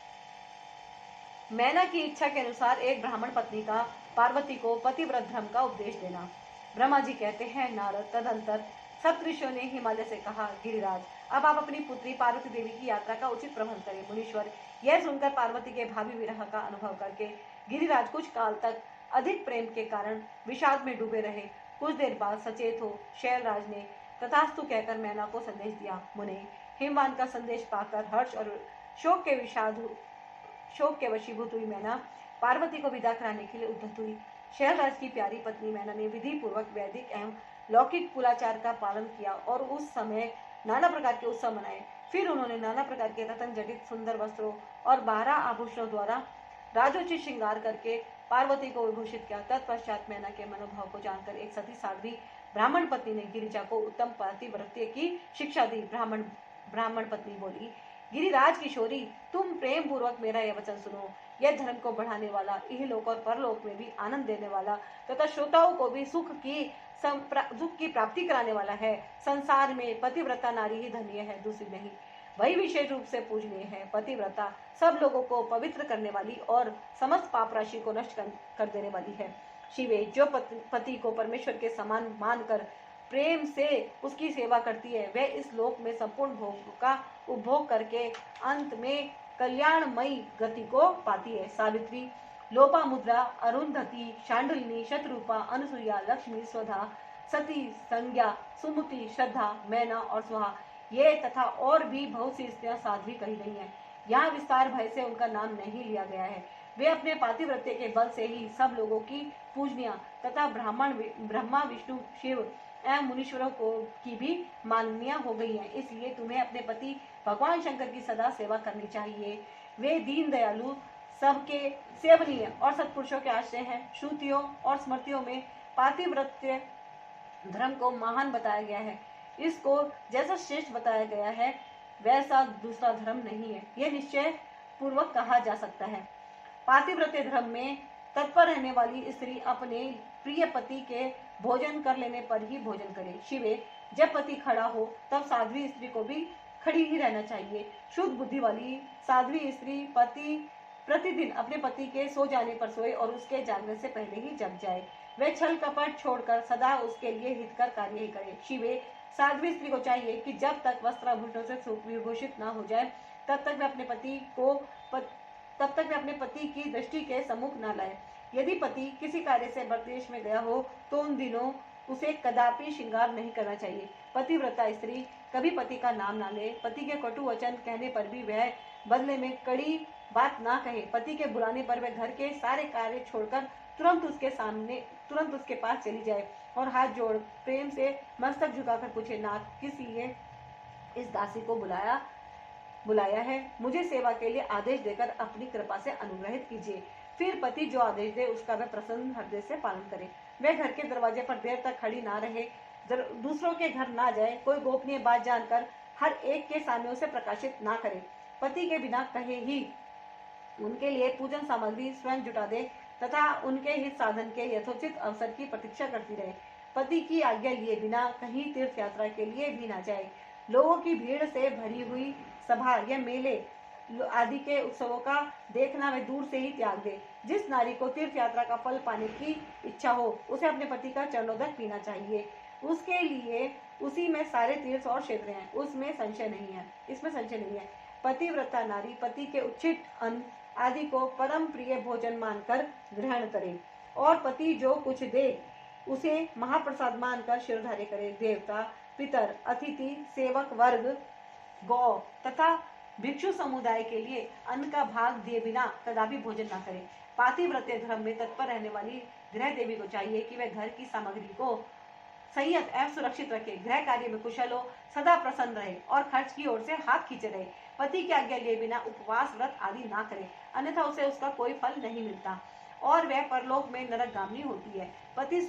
मैना की इच्छा के अनुसार एक ब्राह्मण पत्नी का पार्वती को पतिव्रत धर्म का उपदेश देना। ब्रह्मा जी कहते हैं, नारद तदंतर सप्तऋषियों ने हिमालय से कहा, गिरिराज अब आप अपनी पुत्री पार्वती देवी की यात्रा का उचित प्रबंध करें। मुनीश्वर यह सुनकर पार्वती के भावी विरह का अनुभव करके गिरिराज कुछ काल तक अधिक प्रेम के कारण विषाद में डूबे रहे। कुछ देर बाद सचेत हो शैलराज ने तथास्तु कहकर मैना को संदेश दिया। मुने हिमवान का संदेश पाकर हर्ष और शोक के वशीभूत हुई मैना पार्वती को विदा कराने के लिए उद्यत हुई। शैलराज की प्यारी पत्नी मैना ने विधि पूर्वक वैदिक एवं लौकिक कुलाचार का पालन किया और उस समय नाना प्रकार के उत्सव मनाए। फिर उन्होंने नाना प्रकार के रतन जटित सुंदर वस्त्रों और 12 आभूषणों द्वारा राजोचित श्रृंगार करके पार्वती को विभूषित किया। तत्पश्चात मैना के मनोभाव को जानकर एक सती साध्वी ब्राह्मण पत्नी ने गिरिजा को उत्तम पतिव्रत्य की शिक्षा दी। ब्राह्मण पत्नी बोली, गिरिराज किशोरी, तुम प्रेम पूर्वक मेरा यह वचन सुनो। यह धर्म को बढ़ाने वाला, इहलोक और परलोक में भी आनंद देने वाला तथा श्रोताओं को भी सुख की प्राप्ति कराने वाला है। संसार में पतिव्रता नारी ही धन्य है, दूसरी नहीं। वही विशेष रूप से पूजनीय है। पतिव्रता सब लोगों को पवित्र करने वाली और समस्त पाप राशि को नष्ट कर देने वाली है। शिवे जो पति को परमेश्वर के समान मानकर प्रेम से उसकी सेवा करती है, वह इस लोक में संपूर्ण भोग का उपभोग करके अंत में कल्याणमयी गति को पाती है। सावित्री, लोपामुद्रा, अरुंधति, शांडिल्य, शतरूपा, अनुसुईया, लक्ष्मी, स्वधा, सती, संज्ञा, सुमति, श्रद्धा, मैना और सुहा, ये तथा और भी बहुत सी स्त्रियां साध्वी कही गई हैं। यहाँ विस्तार भय से उनका नाम नहीं लिया गया है। वे अपने पातिव्रत्य के बल से ही सब लोगों की पूजनीय तथा ब्रह्मा, विष्णु, शिव एवं मुनीश्वरों को की भी माननीय हो गई हैं। इसलिए तुम्हें अपने पति भगवान शंकर की सदा सेवा करनी चाहिए। वे दीन दयालु, सबके सेवनीय और सत्पुरुषों के आश्रय हैं। श्रुतियों और स्मृतियों में पातिव्रत्य धर्म को महान बताया गया है। इसको जैसा श्रेष्ठ बताया गया है वैसा दूसरा धर्म नहीं है, यह निश्चय पूर्वक कहा जा सकता है। पातिव्रत्य धर्म में तत्पर रहने वाली स्त्री अपने प्रिय पति के भोजन कर लेने पर ही भोजन करे। शिवे, जब पति खड़ा हो तब साध्वी स्त्री को भी खड़ी ही रहना चाहिए। शुद्ध बुद्धि वाली साध्वी स्त्री प्रतिदिन अपने पति के सो जाने पर सोए और उसके जागने से पहले ही जग जाए। वह छल कपट छोड़कर सदा उसके लिए हितकर कार्य ही करे। शिवे, साध्वी स्त्री को चाहिए कि जब तक वस्त्राभूषणों से विभूषित न हो जाए तब तक वे अपने पति की दृष्टि के सम्मुख न लाए। यदि पति किसी कार्य से परदेश में गया हो तो उन दिनों उसे कदापि श्रृंगार नहीं करना चाहिए। पतिव्रता स्त्री कभी पति का नाम ना ले। पति के कटु वचन कहने पर भी वह बदले में कड़ी बात ना कहे। पति के बुलाने पर वह घर के सारे कार्य छोड़कर तुरंत उसके पास चली जाए और हाथ जोड़ प्रेम से मस्तक झुकाकर पूछे, नाथ, किस लिए इस दासी को बुलाया है? मुझे सेवा के लिए आदेश देकर अपनी कृपा से अनुग्रहित कीजिए। फिर पति जो आदेश दे उसका वह प्रसन्न हृदय से पालन करे। वह घर के दरवाजे पर देर तक खड़ी ना रहे, दूसरों के घर ना जाए, कोई गोपनीय बात जानकर हर एक के सामने उसे प्रकाशित ना करे। पति के बिना कहे ही उनके लिए पूजन सामग्री स्वयं जुटा दे तथा उनके हित साधन के यथोचित अवसर की प्रतीक्षा करती रहे। पति की आज्ञा लिए बिना कहीं तीर्थ यात्रा के लिए भी ना जाए। लोगों की भीड़ से भरी हुई सभा या मेले आदि के उत्सवों का देखना वे दूर से ही त्याग दे। जिस नारी को तीर्थ यात्रा का फल पाने की इच्छा हो उसे अपने पति का चरणोदक पीना चाहिए। उसके लिए उसी में सारे तीर्थ और क्षेत्र हैं, उसमें संशय नहीं है, इसमें संशय नहीं है। पतिव्रता नारी पति के उचित अन्न आदि को परम प्रिय भोजन मानकर ग्रहण करे और पति जो कुछ दे उसे महाप्रसाद मानकर शिरधार्य करे। देवता, पितर, अतिथि, सेवक वर्ग, गौ तथा भिक्षु समुदाय के लिए अन्न का भाग दिए बिना कदापि भोजन न करे। पातिव्रत्य धर्म में तत्पर रहने वाली गृह देवी को चाहिए कि वह घर की सामग्री को संयत एवं सुरक्षित रखे, गृह कार्य में कुशल हो, सदा प्रसन्न रहे और खर्च की ओर से हाथ खींचे रहे। पति की आज्ञा लिए बिना उपवास व्रत आदि ना करे, अन्यथा उसे उसका कोई फल नहीं मिलता और वह परलोक में नरकगामिनी होती है। पति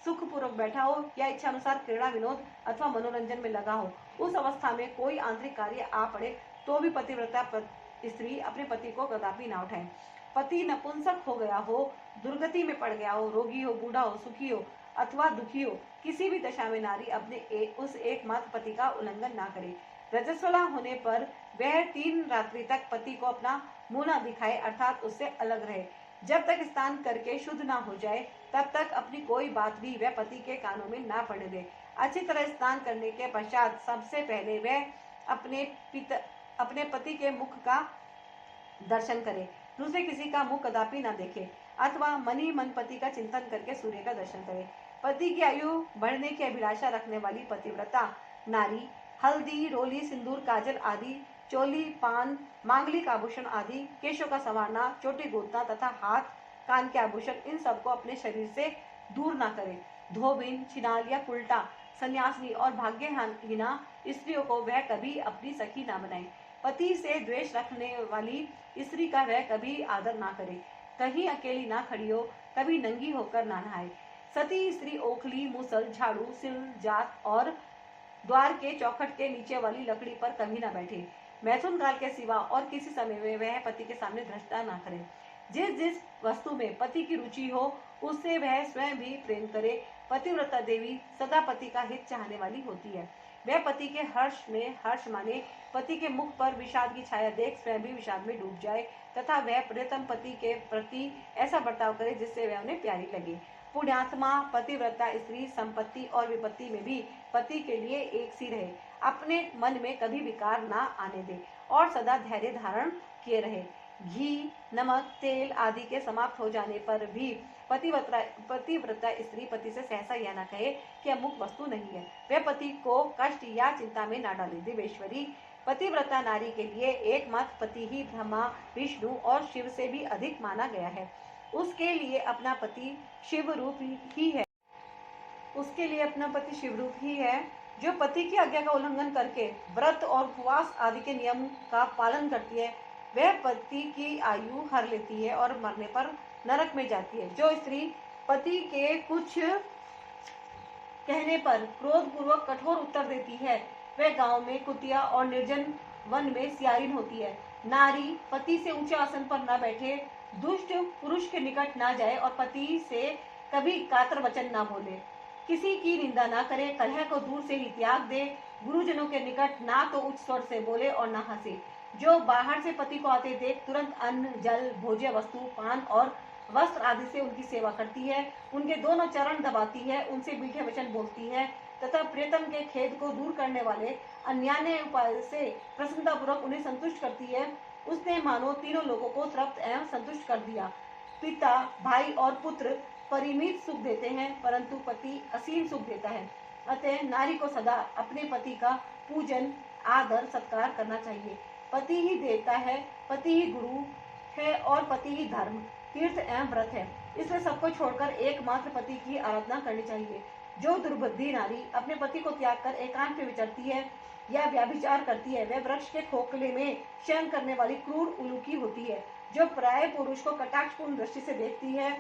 सुखपूर्वक बैठा हो या इच्छा अनुसार क्रीड़ा विनोद अथवा मनोरंजन में लगा हो, उस अवस्था में कोई आंतरिक कार्य आ पड़े तो भी पतिव्रता स्त्री अपने पति को कदापि न उठाए। पति नपुंसक हो गया हो, दुर्गति में पड़ गया हो, रोगी हो, बूढ़ा हो, सुखी हो अथवा दुखी हो, किसी भी दशा में नारी अपने उस एकमात्र पति का उल्लंघन ना करे। रजस्वला होने पर वह 3 रात्रि तक पति को अपना मुंह न दिखाए, अर्थात उससे अलग रहे। जब तक स्नान करके शुद्ध ना हो जाए तब तक अपनी कोई बात भी वह पति के कानों में ना पड़ने दे। अच्छी तरह स्नान करने के पश्चात सबसे पहले वह अपने पति के मुख का दर्शन करे, दूसरे किसी का मुख कदापि ना देखे अथवा मन ही मन पति का चिंतन करके सूर्य का दर्शन करे। पति की आयु बढ़ने की अभिलाषा रखने वाली पतिव्रता नारी हल्दी, रोली, सिंदूर, काजल आदि, चोली, पान, मांगलिक आभूषण आदि, केशों का संवारना, चोटी गूंथना तथा हाथ कान के आभूषण, इन सबको अपने शरीर से दूर ना करे। धोबिन, छिनाल या उल्टा, सन्यासिनी और भाग्यहीना स्त्रियों को वह कभी अपनी सखी ना बनाए। पति से द्वेष रखने वाली स्त्री का वह कभी आदर ना करे, कहीं अकेली ना खड़ी हो, कभी नंगी होकर ना नहाए। सती स्त्री ओखली, मुसल, झाड़ू, सिल, जात और द्वार के चौखट के नीचे वाली लकड़ी पर कभी ना बैठे। मैथुन काल के सिवा और किसी समय में वह पति के सामने धृष्टता ना करे। जिस जिस वस्तु में पति की रुचि हो उससे वह स्वयं भी प्रेम करे। पतिव्रता देवी सदा पति का हित चाहने वाली होती है। वह पति के हर्ष में हर्ष माने, पति के मुख पर विषाद की छाया देख स्वयं भी विषाद में डूब जाए तथा वह प्रियतम पति के प्रति ऐसा बर्ताव करे जिससे वह उन्हें प्यारी लगे। पुण्यात्मा पतिव्रता स्त्री संपत्ति और विपत्ति में भी पति के लिए एक सी रहे, अपने मन में कभी विकार ना आने दे और सदा धैर्य धारण किए रहे। घी, नमक, तेल आदि के समाप्त हो जाने पर भी पतिव्रता स्त्री पति से सहसा यह न कहे कि अमुक वस्तु नहीं है, वह पति को कष्ट या चिंता में न डाले। देवेश्वरी पतिव्रता नारी के लिए एकमात्र पति ही ब्रह्मा, विष्णु और शिव से भी अधिक माना गया है। उसके लिए अपना पति शिवरूप ही है, उसके लिए अपना पति शिवरूप ही है। जो पति की आज्ञा का उल्लंघन करके व्रत और उपवास आदि के नियम का पालन करती है वह पति की आयु हर लेती है और मरने पर नरक में जाती है। जो स्त्री पति के कुछ कहने पर क्रोध पूर्वक कठोर उत्तर देती है वह गांव में कुतिया और निर्जन वन में सियारिन होती है। नारी पति से ऊंचे आसन पर न बैठे, दुष्ट पुरुष के निकट ना जाए और पति से कभी कातर वचन ना बोले, किसी की निंदा ना करे, कलह को दूर से ही त्याग दे, गुरुजनों के निकट ना तो उच्च स्वर से बोले और ना हंसे। जो बाहर से पति को आते देख तुरंत अन्न, जल, भोज्य वस्तु, पान और वस्त्र आदि से उनकी सेवा करती है, उनके दोनों चरण दबाती है, उनसे मीठे वचन बोलती है तथा प्रियतम के खेद को दूर करने वाले अन्यान्य उपाय से प्रसन्नता पूर्वक उन्हें संतुष्ट करती है, उसने मानो तीनों लोगों को तृप्त एवं संतुष्ट कर दिया। पिता, भाई और पुत्र परिमित सुख देते हैं परंतु पति असीम सुख देता है। अतः नारी को सदा अपने पति का पूजन, आदर, सत्कार करना चाहिए। पति ही देवता है, पति ही गुरु है और पति ही धर्म, तीर्थ एवं व्रत है। इसलिए सबको छोड़कर एकमात्र पति की आराधना करनी चाहिए। जो दुर्बुद्धि नारी अपने पति को त्याग कर एकांत में विचरती है या व्याभिचार करती है वह वृक्ष के खोखले में शयन करने वाली क्रूर उलूकी होती है। जो प्राय पुरुष को कटाक्षपूर्ण दृष्टि से देखती है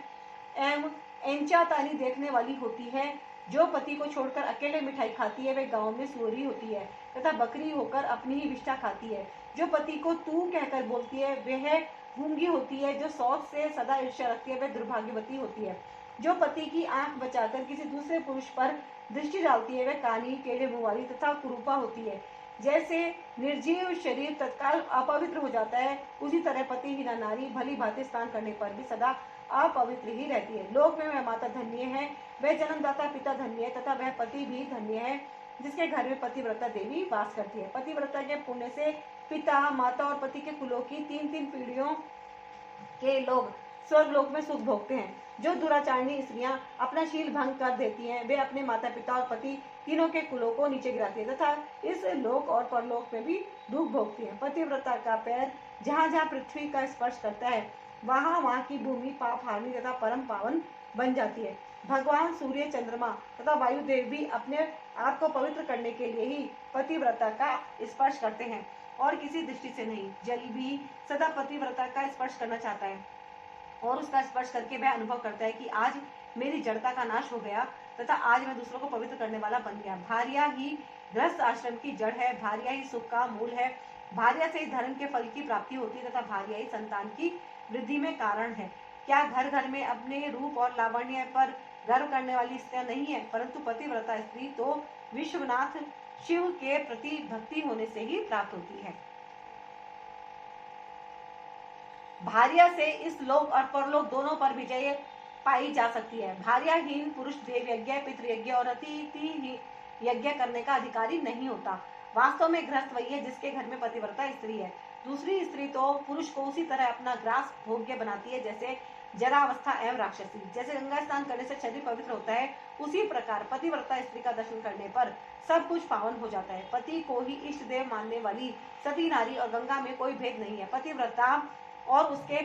एवं एंचातानी देखने वाली होती है। जो पति को छोड़कर अकेले मिठाई खाती है वह गांव में सुअरी होती है तथा बकरी होकर अपनी ही विष्ठा खाती है। जो पति को तू कहकर बोलती है वह गूंगी होती है। जो सौत से सदा ईर्ष्या रखती है वह दुर्भाग्यवती होती है। जो पति की आंख बचाकर किसी दूसरे पुरुष पर दृष्टि डालती है वह कानी, टेढ़े मुंह वाली तथा कुरूपा होती है। जैसे निर्जीव शरीर तत्काल अपवित्र हो जाता है उसी तरह पतिहीना नारी भली भांति स्नान करने पर भी सदा अपवित्र ही रहती है। लोक में वह माता धन्य है, वह जन्मदाता पिता धन्य है तथा वह पति भी धन्य है जिसके घर में पतिव्रता देवी वास करती है। पतिव्रता के पुण्य से पिता, माता और पति के कुलों की 3-3 पीढ़ियों के लोग स्वर्ग लोक में सुख भोगते हैं। जो दुराचारणी स्त्रियां अपना शील भंग कर देती हैं, वे अपने माता पिता और पति तीनों के कुलों को नीचे गिराती है तथा इस लोक और परलोक में भी दुख भोगती है। पतिव्रता का पैर जहाँ जहाँ पृथ्वी का स्पर्श करता है, वहाँ वहाँ की भूमि पाप हारनी तथा परम पावन बन जाती है। भगवान सूर्य, चंद्रमा तथा वायुदेव भी अपने आप को पवित्र करने के लिए ही पतिव्रता का स्पर्श करते हैं और किसी दृष्टि से नहीं। जल भी सदा पतिव्रता का स्पर्श करना चाहता है और उसका स्पर्श करके वह अनुभव करता है कि आज मेरी जड़ता का नाश हो गया तथा आज मैं दूसरों को पवित्र करने वाला बन गया। भार्या ही गृहस्थ आश्रम की जड़ है, भार्या ही सुख का मूल है, भार्या से ही धर्म के फल की प्राप्ति होती है तथा भार्या ही संतान की वृद्धि में कारण है। क्या घर घर में अपने रूप और लावण्य पर गर्व करने वाली स्त्रियां नहीं है, परंतु पतिव्रता स्त्री तो विश्वनाथ शिव के प्रति भक्ति होने से ही प्राप्त होती है। भार्या से इस लोक और परलोक दोनों पर विजय पाई जा सकती है। भार्याहीन पुरुष देव यज्ञ, पितृयज्ञ और अतिथि यज्ञ करने का अधिकारी नहीं होता। वास्तव में गृहस्थ वही है जिसके घर में पतिव्रता स्त्री है। दूसरी स्त्री तो पुरुष को उसी तरह अपना ग्रास भोग्य बनाती है जैसे जरावस्था एवं राक्षसी। जैसे गंगा स्नान करने से शरीर पवित्र होता है, उसी प्रकार पतिव्रता स्त्री का दर्शन करने पर सब कुछ पावन हो जाता है। पति को ही इष्ट देव मानने वाली सती नारी और गंगा में कोई भेद नहीं है। पतिव्रता और उसके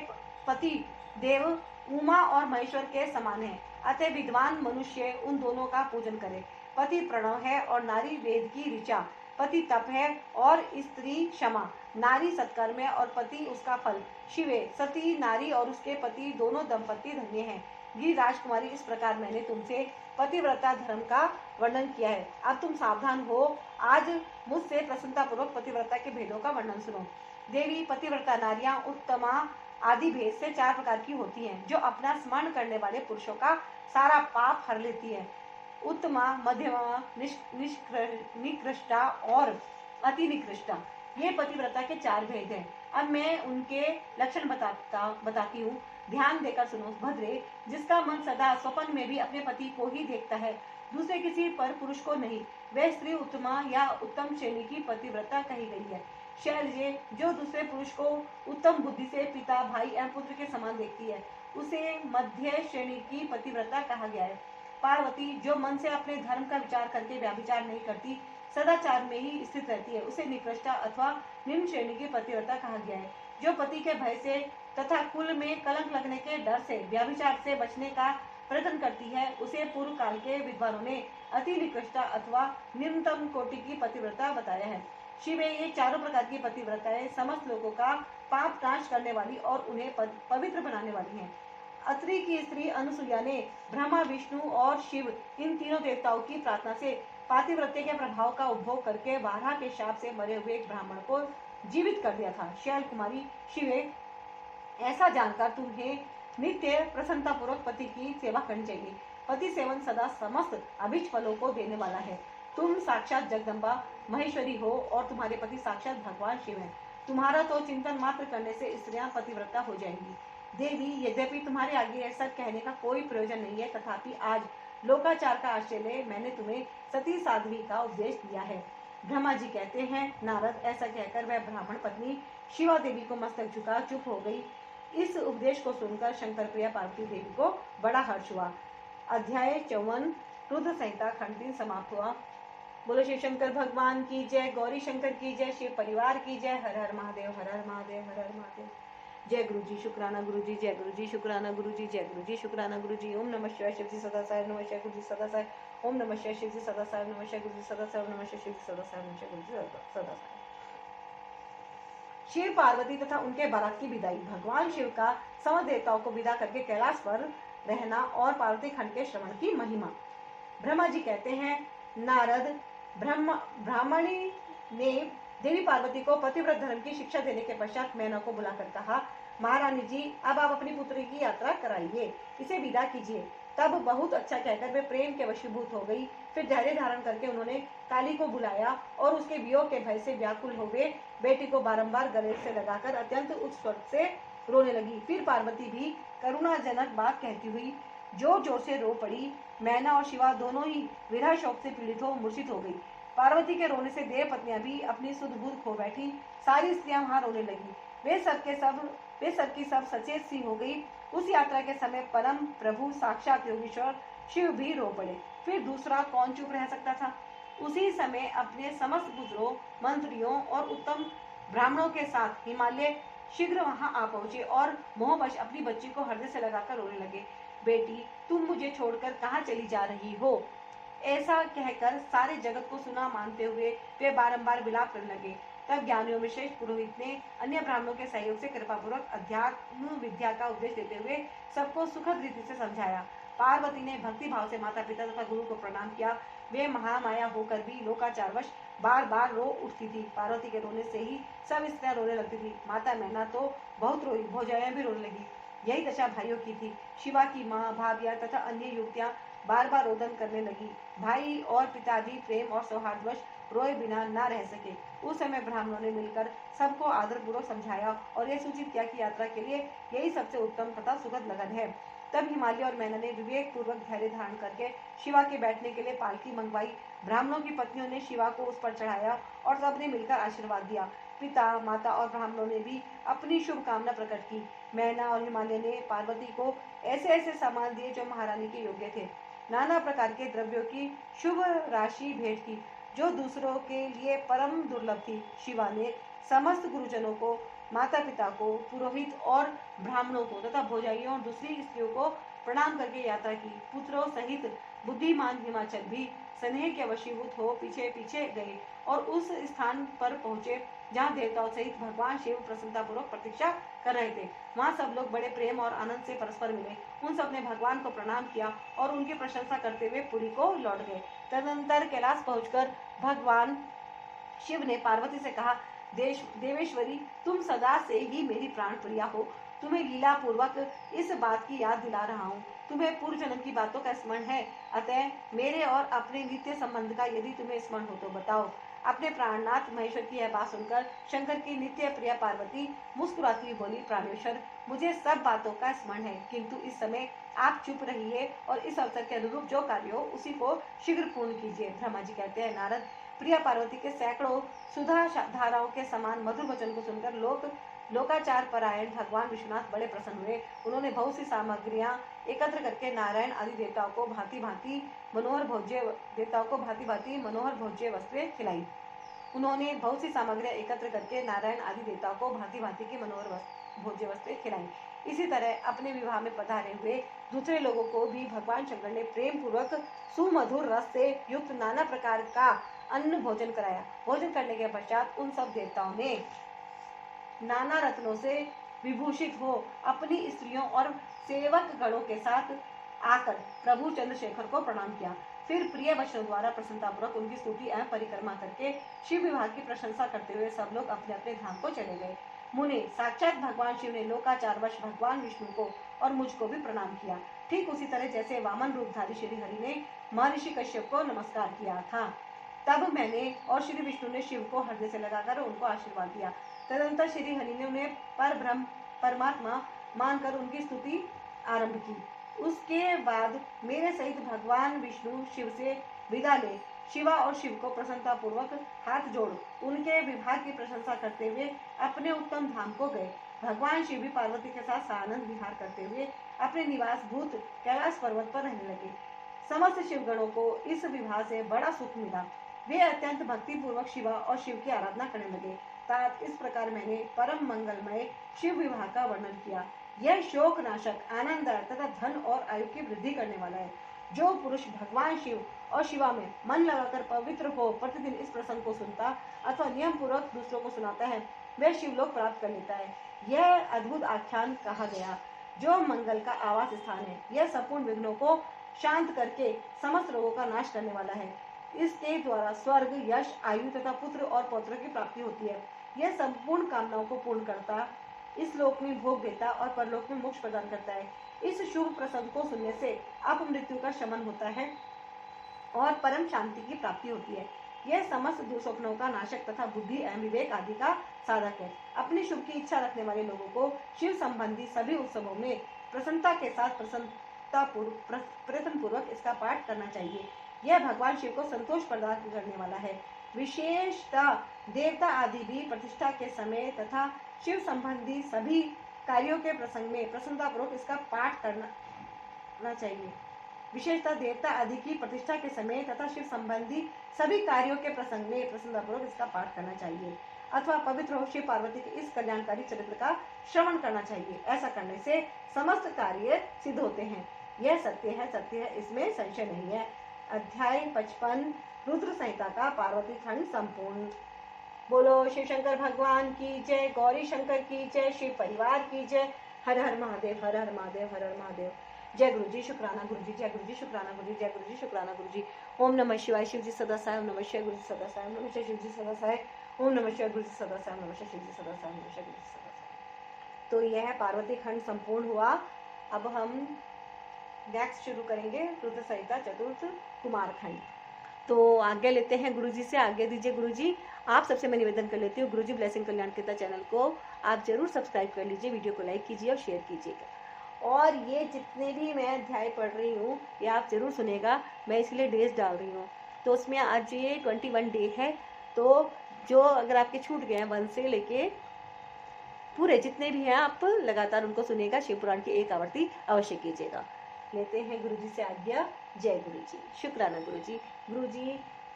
पति देव उमा और महेश्वर के समान है। अतः विद्वान मनुष्य उन दोनों का पूजन करे। पति प्रणव है और नारी वेद की ऋचा, पति तप है और स्त्री क्षमा, नारी सत्कर्म है और पति उसका फल। शिवे सती नारी और उसके पति दोनों दंपति धन्य हैं। गिरिराज कुमारी, इस प्रकार मैंने तुमसे पतिव्रता धर्म का वर्णन किया है। अब तुम सावधान हो, आज मुझसे प्रसन्नता पूर्वक पतिव्रता के भेदों का वर्णन सुनो। देवी, पतिव्रता नारियां उत्तमा आदि भेद से 4 प्रकार की होती हैं, जो अपना स्मरण करने वाले पुरुषों का सारा पाप हर लेती है। उत्तमा, मध्यमा, निकृष्टा और अति निकृष्टा, ये पतिव्रता के 4 भेद हैं। अब मैं उनके लक्षण बताती हूँ, ध्यान देकर सुनो। भद्रे, जिसका मन सदा स्वप्न में भी अपने पति को ही देखता है, दूसरे किसी पर पुरुष को नहीं, वह स्त्री उत्तमा या उत्तम श्रेणी की पतिव्रता कही गई है। शैलजे, जो दूसरे पुरुष को उत्तम बुद्धि से पिता, भाई एवं पुत्र के समान देखती है, उसे मध्य श्रेणी की पतिव्रता कहा गया है। पार्वती, जो मन से अपने धर्म का विचार करके व्याभिचार नहीं करती, सदाचार में ही स्थित रहती है, उसे निकृष्टा अथवा निम्न श्रेणी की पतिव्रता कहा गया है। जो पति के भय से तथा कुल में कलंक लगने के डर से व्याभिचार से बचने का प्रयत्न करती है, उसे पूर्व काल के विद्वानों ने अति निकृष्टा अथवा निम्नतम कोटि की पतिव्रता बताया है। शिवे, ये चारों प्रकार की पतिव्रताएं समस्त लोगों का पाप नाश करने वाली और उन्हें पवित्र बनाने वाली हैं। अत्रि की स्त्री अनुसुईया ने ब्रह्मा, विष्णु और शिव, इन तीनों देवताओं की प्रार्थना से पातिव्रत्य के प्रभाव का उपभोग करके वाराह के शाप से मरे हुए एक ब्राह्मण को जीवित कर दिया था। शैल कुमारी, शिवे, ऐसा जानकर तुम्हें नित्य प्रसन्नता पूर्वक पति की सेवा करनी चाहिए। पति सेवन सदा समस्त अभिष्ट फलों को देने वाला है। तुम साक्षात जगदम्बा महेश्वरी हो और तुम्हारे पति साक्षात भगवान शिव हैं। तुम्हारा तो चिंतन मात्र करने से स्त्रियां पतिव्रता हो जाएंगी। देवी, यद्यपि तुम्हारे आगे यह सब कहने का कोई प्रयोजन नहीं है, तथापि आज लोकाचार का आश्रय ले मैंने तुम्हें सती साध्वी का उपदेश दिया है। ब्रह्मा जी कहते हैं, नारद, ऐसा कहकर वह ब्राह्मण पत्नी शिवा देवी को मस्तक झुका चुप हो गई। इस उपदेश को सुनकर शंकर प्रिया पार्वती देवी को बड़ा हर्ष हुआ। अध्याय 54 रुद्र संहिता खंड 3 समाप्त हुआ। बोलो शिव शंकर भगवान की जय, गौरी शंकर की जय, शिव परिवार की जय। हर हर महादेव, हर हर महादेव, हर हर महादेव। जय गुरु जी, शुक्राना गुरु जी, जय गुरु जी, शुक्राना गुरु जी, जय गुरु जी, शुक्राना गुरु जी। ओम नमः शिवाय, शिव जी सदा साय, नमः शिवाय गुरु जी सदा साय। ओम नमः शिवाय, शिव जी सदा साय, नमः शिवाय गुरु जी सदा साय, नमः शिवाय शिव जी सदा साय, नमः शिवाय गुरु जी सदा साय। शिव, पार्वती तथा उनके बारात की विदाई। भगवान शिव का समस्त देवताओं को विदा करके कैलाश पर रहना और पार्वती खंड के श्रवण की महिमा। ब्रह्मा जी कहते हैं, नारद, ब्राह्मणी ने देवी पार्वती को पतिव्रत धर्म की शिक्षा देने के पश्चात मैना को बुलाकर कहा, महारानी जी, अब आप अपनी पुत्री की यात्रा कराइए, इसे विदा कीजिए। तब बहुत अच्छा कहकर वे प्रेम के वशीभूत हो गई। फिर धैर्य धारण करके उन्होंने काली को बुलाया और उसके वियोग के भय से व्याकुल हो गए बेटी को बारंबार गले से लगाकर अत्यंत उच्च स्वर से रोने लगी। फिर पार्वती भी करुणाजनक बात कहती हुई जोर जोर से रो पड़ी। मैना और शिवा दोनों ही विरह शोक से पीड़ित हो मूर्छित हो गई। पार्वती के रोने से देव पत्नियां भी अपनी सुध बुध खो बैठी। सारी स्त्रियां वहां रोने लगी। वे सबकी सब सचेत सी हो गई। उस यात्रा के समय परम प्रभु साक्षात योगीश्वर शिव भी रो पड़े। फिर दूसरा कौन चुप रह सकता था। उसी समय अपने समस्त पुत्रों, मंत्रियों और उत्तम ब्राह्मणों के साथ हिमालय शीघ्र वहां आ पहुंचे और मोहवश अपनी बच्ची को हृदय से लगाकर रोने लगे। बेटी, तुम मुझे छोड़कर कहाँ चली जा रही हो? ऐसा कहकर सारे जगत को सुना मानते हुए वे बारंबार विलाप करने लगे। तब ज्ञानियों में श्रेष्ठ पुरोहित ने अन्य ब्राह्मणों के सहयोग से कृपापूर्वक अध्यात्म विद्या का उपदेश देते हुए सबको सुखद रीति से समझाया। पार्वती ने भक्ति भाव से माता पिता तथा गुरु को प्रणाम किया। वे महामाया होकर भी लोकाचारवश बार बार रो उठती थी। पार्वती के रोने से ही सब स्त्रियां रोने लगती थी। माता मैना तो बहुत रोई, भौजाइयां भी रोने लगी। यही दशा भाइयों की थी। शिवा की माँ, भाभियां तथा अन्य युवतियां बार बार रोदन करने लगी। भाई और पिता भी प्रेम और सौहार्दवश रोए बिना न रह सके। उस समय ब्राह्मणों ने मिलकर सबको आदरपूर्वक समझाया और यह सूचित किया कि यात्रा के लिए यही सबसे उत्तम तथा सुखद लगन है। तब हिमालय और मैना ने विवेक पूर्वक धैर्य धारण करके शिवा के बैठने के लिए पालकी मंगवाई। ब्राह्मणों की पत्नियों ने शिवा को उस पर चढ़ाया और सबने मिलकर आशीर्वाद दिया। पिता, माता और ब्राह्मणों ने भी अपनी शुभकामना प्रकट की। मैना और हिमालय ने पार्वती को ऐसे ऐसे सामान दिए जो महारानी के योग्य थे। नाना प्रकार के द्रव्यों की शुभ राशि भेंट की जो दूसरों के लिए परम दुर्लभ थी। शिवा ने समस्त गुरुजनों को, माता पिता को, पुरोहित और ब्राह्मणों को तथा भौजाइयों और दूसरी स्त्रियों को प्रणाम करके यात्रा की। पुत्रों सहित बुद्धिमान हिमाचल भी स्नेह के वशीभूत हो पीछे पीछे गए और उस स्थान पर पहुंचे जहाँ देवताओं सहित भगवान शिव प्रसन्नतापूर्वक प्रतीक्षा कर रहे थे। वहाँ सब लोग बड़े प्रेम और आनंद से परस्पर मिले। उन सब ने भगवान को प्रणाम किया और उनकी प्रशंसा करते हुए पुरी को लौट गए। तदनंतर कैलाश पहुंचकर भगवान शिव ने पार्वती से कहा, देवेश्वरी, तुम सदा से ही मेरी प्राण प्रिया हो। तुम्हें लीला पूर्वक इस बात की याद दिला रहा हूँ। तुम्हें पूर्व जन्म की बातों का स्मरण है। अतः मेरे और अपने नित्य संबंध का यदि तुम्हें स्मरण हो तो बताओ। अपने प्राणनाथ महेश्वर की यह बात सुनकर शंकर की नित्य प्रिय पार्वती मुस्कुराती हुई बोली, प्राणेश्वर, मुझे सब बातों का स्मरण है, किंतु इस समय आप चुप रहिए और इस अवसर के अनुरूप जो कार्य हो उसी को शीघ्र पूर्ण कीजिए। ब्रह्मा जी कहते हैं, नारद, प्रिया पार्वती के सैकड़ों सुधा धाराओं के समान मधुर वचन को सुनकर लोकाचार परायण भगवान विश्वनाथ बड़े प्रसन्न हुए। उन्होंने बहुत सी सामग्रियां एकत्र करके नारायण आदि देवताओं को भांति भांति मनोहर भोज्य वस्त्रें खिलाई। उन्होंने बहुत सी सामग्रियां एकत्र करके नारायण आदि देवताओं को भांति भांति की मनोहर भोज्य वस्त्रें खिलाई। इसी तरह अपने विवाह में पधारे हुए दूसरे लोगों को भी भगवान शंकर ने प्रेम पूर्वक सुमधुर रस से युक्त नाना प्रकार का अन्न भोजन कराया। भोजन करने के पश्चात उन सब देवताओं ने नाना रत्नों से विभूषित हो अपनी स्त्रियों और सेवक गणों के साथ आकर प्रभु चंद्रशेखर को प्रणाम किया। फिर प्रिय वचनों द्वारा प्रसन्नतापूर्वक उनकी स्तुति एवं परिक्रमा करके शिव विवाह की प्रशंसा करते हुए सब लोग अपने अपने धाम को चले गए। मुने, साक्षात भगवान शिव ने लोकाचारवश भगवान विष्णु को और मुझको भी प्रणाम किया, ठीक उसी तरह जैसे वामन रूपधारी श्री हरि ने महर्षि कश्यप को नमस्कार किया था। तब मैंने और श्री विष्णु ने शिव को हृदय से लगाकर उनको आशीर्वाद दिया। तदनंतर श्री हरि ने उन्हें परब्रह्म परमात्मा मानकर उनकी स्तुति आरंभ की। उसके बाद मेरे सहित भगवान विष्णु शिव से विदा ले शिवा और शिव को प्रसन्नतापूर्वक हाथ जोड़ उनके विवाह की प्रशंसा करते हुए अपने उत्तम धाम को गए। भगवान शिव भी पार्वती के साथ सानंद विहार करते हुए अपने निवास भूत कैलाश पर्वत पर रहने लगे। समस्त शिवगणों को इस विवाह से बड़ा सुख मिला। वे अत्यंत भक्ति पूर्वक शिवा और शिव की आराधना करने लगे। तात इस प्रकार मैंने परम मंगलमय शिव विवाह का वर्णन किया। यह शोक नाशक, आनंददायक तथा धन और आयु की वृद्धि करने वाला है। जो पुरुष भगवान शिव और शिवा में मन लगाकर पवित्र हो प्रतिदिन इस प्रसंग को सुनता अथवा नियम पूर्वक दूसरों को सुनाता है, वह शिवलोक प्राप्त कर लेता है। यह अद्भुत आख्यान कहा गया जो मंगल का आवास स्थान है। यह संपूर्ण विघ्नों को शांत करके समस्त रोगों का नाश करने वाला है। इसके द्वारा स्वर्ग, यश, आयु तथा पुत्र और पौत्र की प्राप्ति होती है। यह संपूर्ण कामनाओं को पूर्ण करता, इस लोक में भोग देता और परलोक में मोक्ष प्रदान करता है। इस शुभ प्रसंग को सुनने से अपमृत्यु का शमन होता है और परम शांति की प्राप्ति होती है। यह समस्त दुस्वप्नों का नाशक तथा बुद्धि एवं विवेक आदि का साधक है। अपनी शुभ की इच्छा रखने वाले लोगों को शिव संबंधी सभी उत्सवों में प्रसन्नता के साथ प्रयत्न पूर्वक इसका पाठ करना चाहिए। यह भगवान शिव को संतोष प्रदान करने वाला है। विशेषतः देवता आदि भी प्रतिष्ठा के समय तथा शिव संबंधी सभी कार्यों के प्रसंग में प्रसन्नता पूर्वक इसका पाठ करना चाहिए। विशेषतः देवता आदि की प्रतिष्ठा के समय तथा शिव संबंधी सभी कार्यों के प्रसंग में प्रसन्नतापूर्वक इसका पाठ करना चाहिए अथवा पवित्र हो शिव पार्वती के इस कल्याणकारी चरित्र का श्रवण करना चाहिए। ऐसा करने से समस्त कार्य सिद्ध होते हैं। यह सत्य है, इसमें संशय नहीं है। अध्याय 55 रुद्र संहिता का पार्वती खंड संपूर्ण। बोलो शिव शंकर भगवान की जय, गौरी शंकर की जय, शिव परिवार की जय। हर हर महादेव, हर हर महादेव, हर हर महादेव। जय गुरु जी, शुक्राना गुरु जी, जय गुरु जी, शुक्राना गुरु जी, जय गुरु जी, शुक्राना गुरु जी। ओम नमः शिवाय, शिव जी सदा साय, ओम नमः शिवाय गुरु जी सदा साय, ओम नमः शिवाय शिव जी सदा साय, ओम नमः शिवाय गुरु जी सदा साय, ओम नमः शिवाय शिव जी सदा साय, ओम नमः शिवाय गुरु जी सदा साय। तो यह पार्वती खंड संपूर्ण हुआ। अब हम नेक्स्ट शुरू करेंगे रुद्र संहिता चतुर्थ कुमार खंड। तो आज्ञा लेते हैं गुरु जी से। आज्ञा दीजिए गुरु जी। आप सबसे मैं निवेदन कर लेती हूँ, गुरु जी ब्लेसिंग कल्याण कीर्तन चैनल को आप जरूर सब्सक्राइब कर लीजिए, वीडियो को लाइक कीजिए और शेयर कीजिएगा। और ये जितने भी मैं अध्याय पढ़ रही हूँ ये आप जरूर सुनेगा, मैं इसलिए डेज डाल रही हूँ। तो उसमें आज ये 21 डे है। तो जो अगर आपके छूट गए हैं 1 से लेके पूरे जितने भी हैं आप लगातार उनको सुनेगा। शिव पुराण की एक आवर्ती अवश्य कीजिएगा। लेते हैं गुरु जी से आज्ञा। जय गुरु जी, शुक्राना गुरु जी।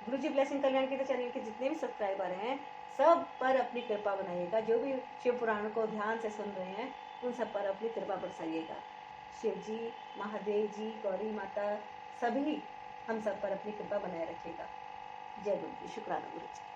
गुरु जी ब्लेसिंग कल्याण के चैनल के जितने भी सब्सक्राइबर हैं सब पर अपनी कृपा बनाइएगा। जो भी शिव पुराण को ध्यान से सुन रहे हैं उन सब पर अपनी कृपा बरसाइएगा। शिव जी, महादेव जी, गौरी माता सभी हम सब पर अपनी कृपा बनाए रखिएगा। जय गुरु जी, शुक्राना गुरु जी।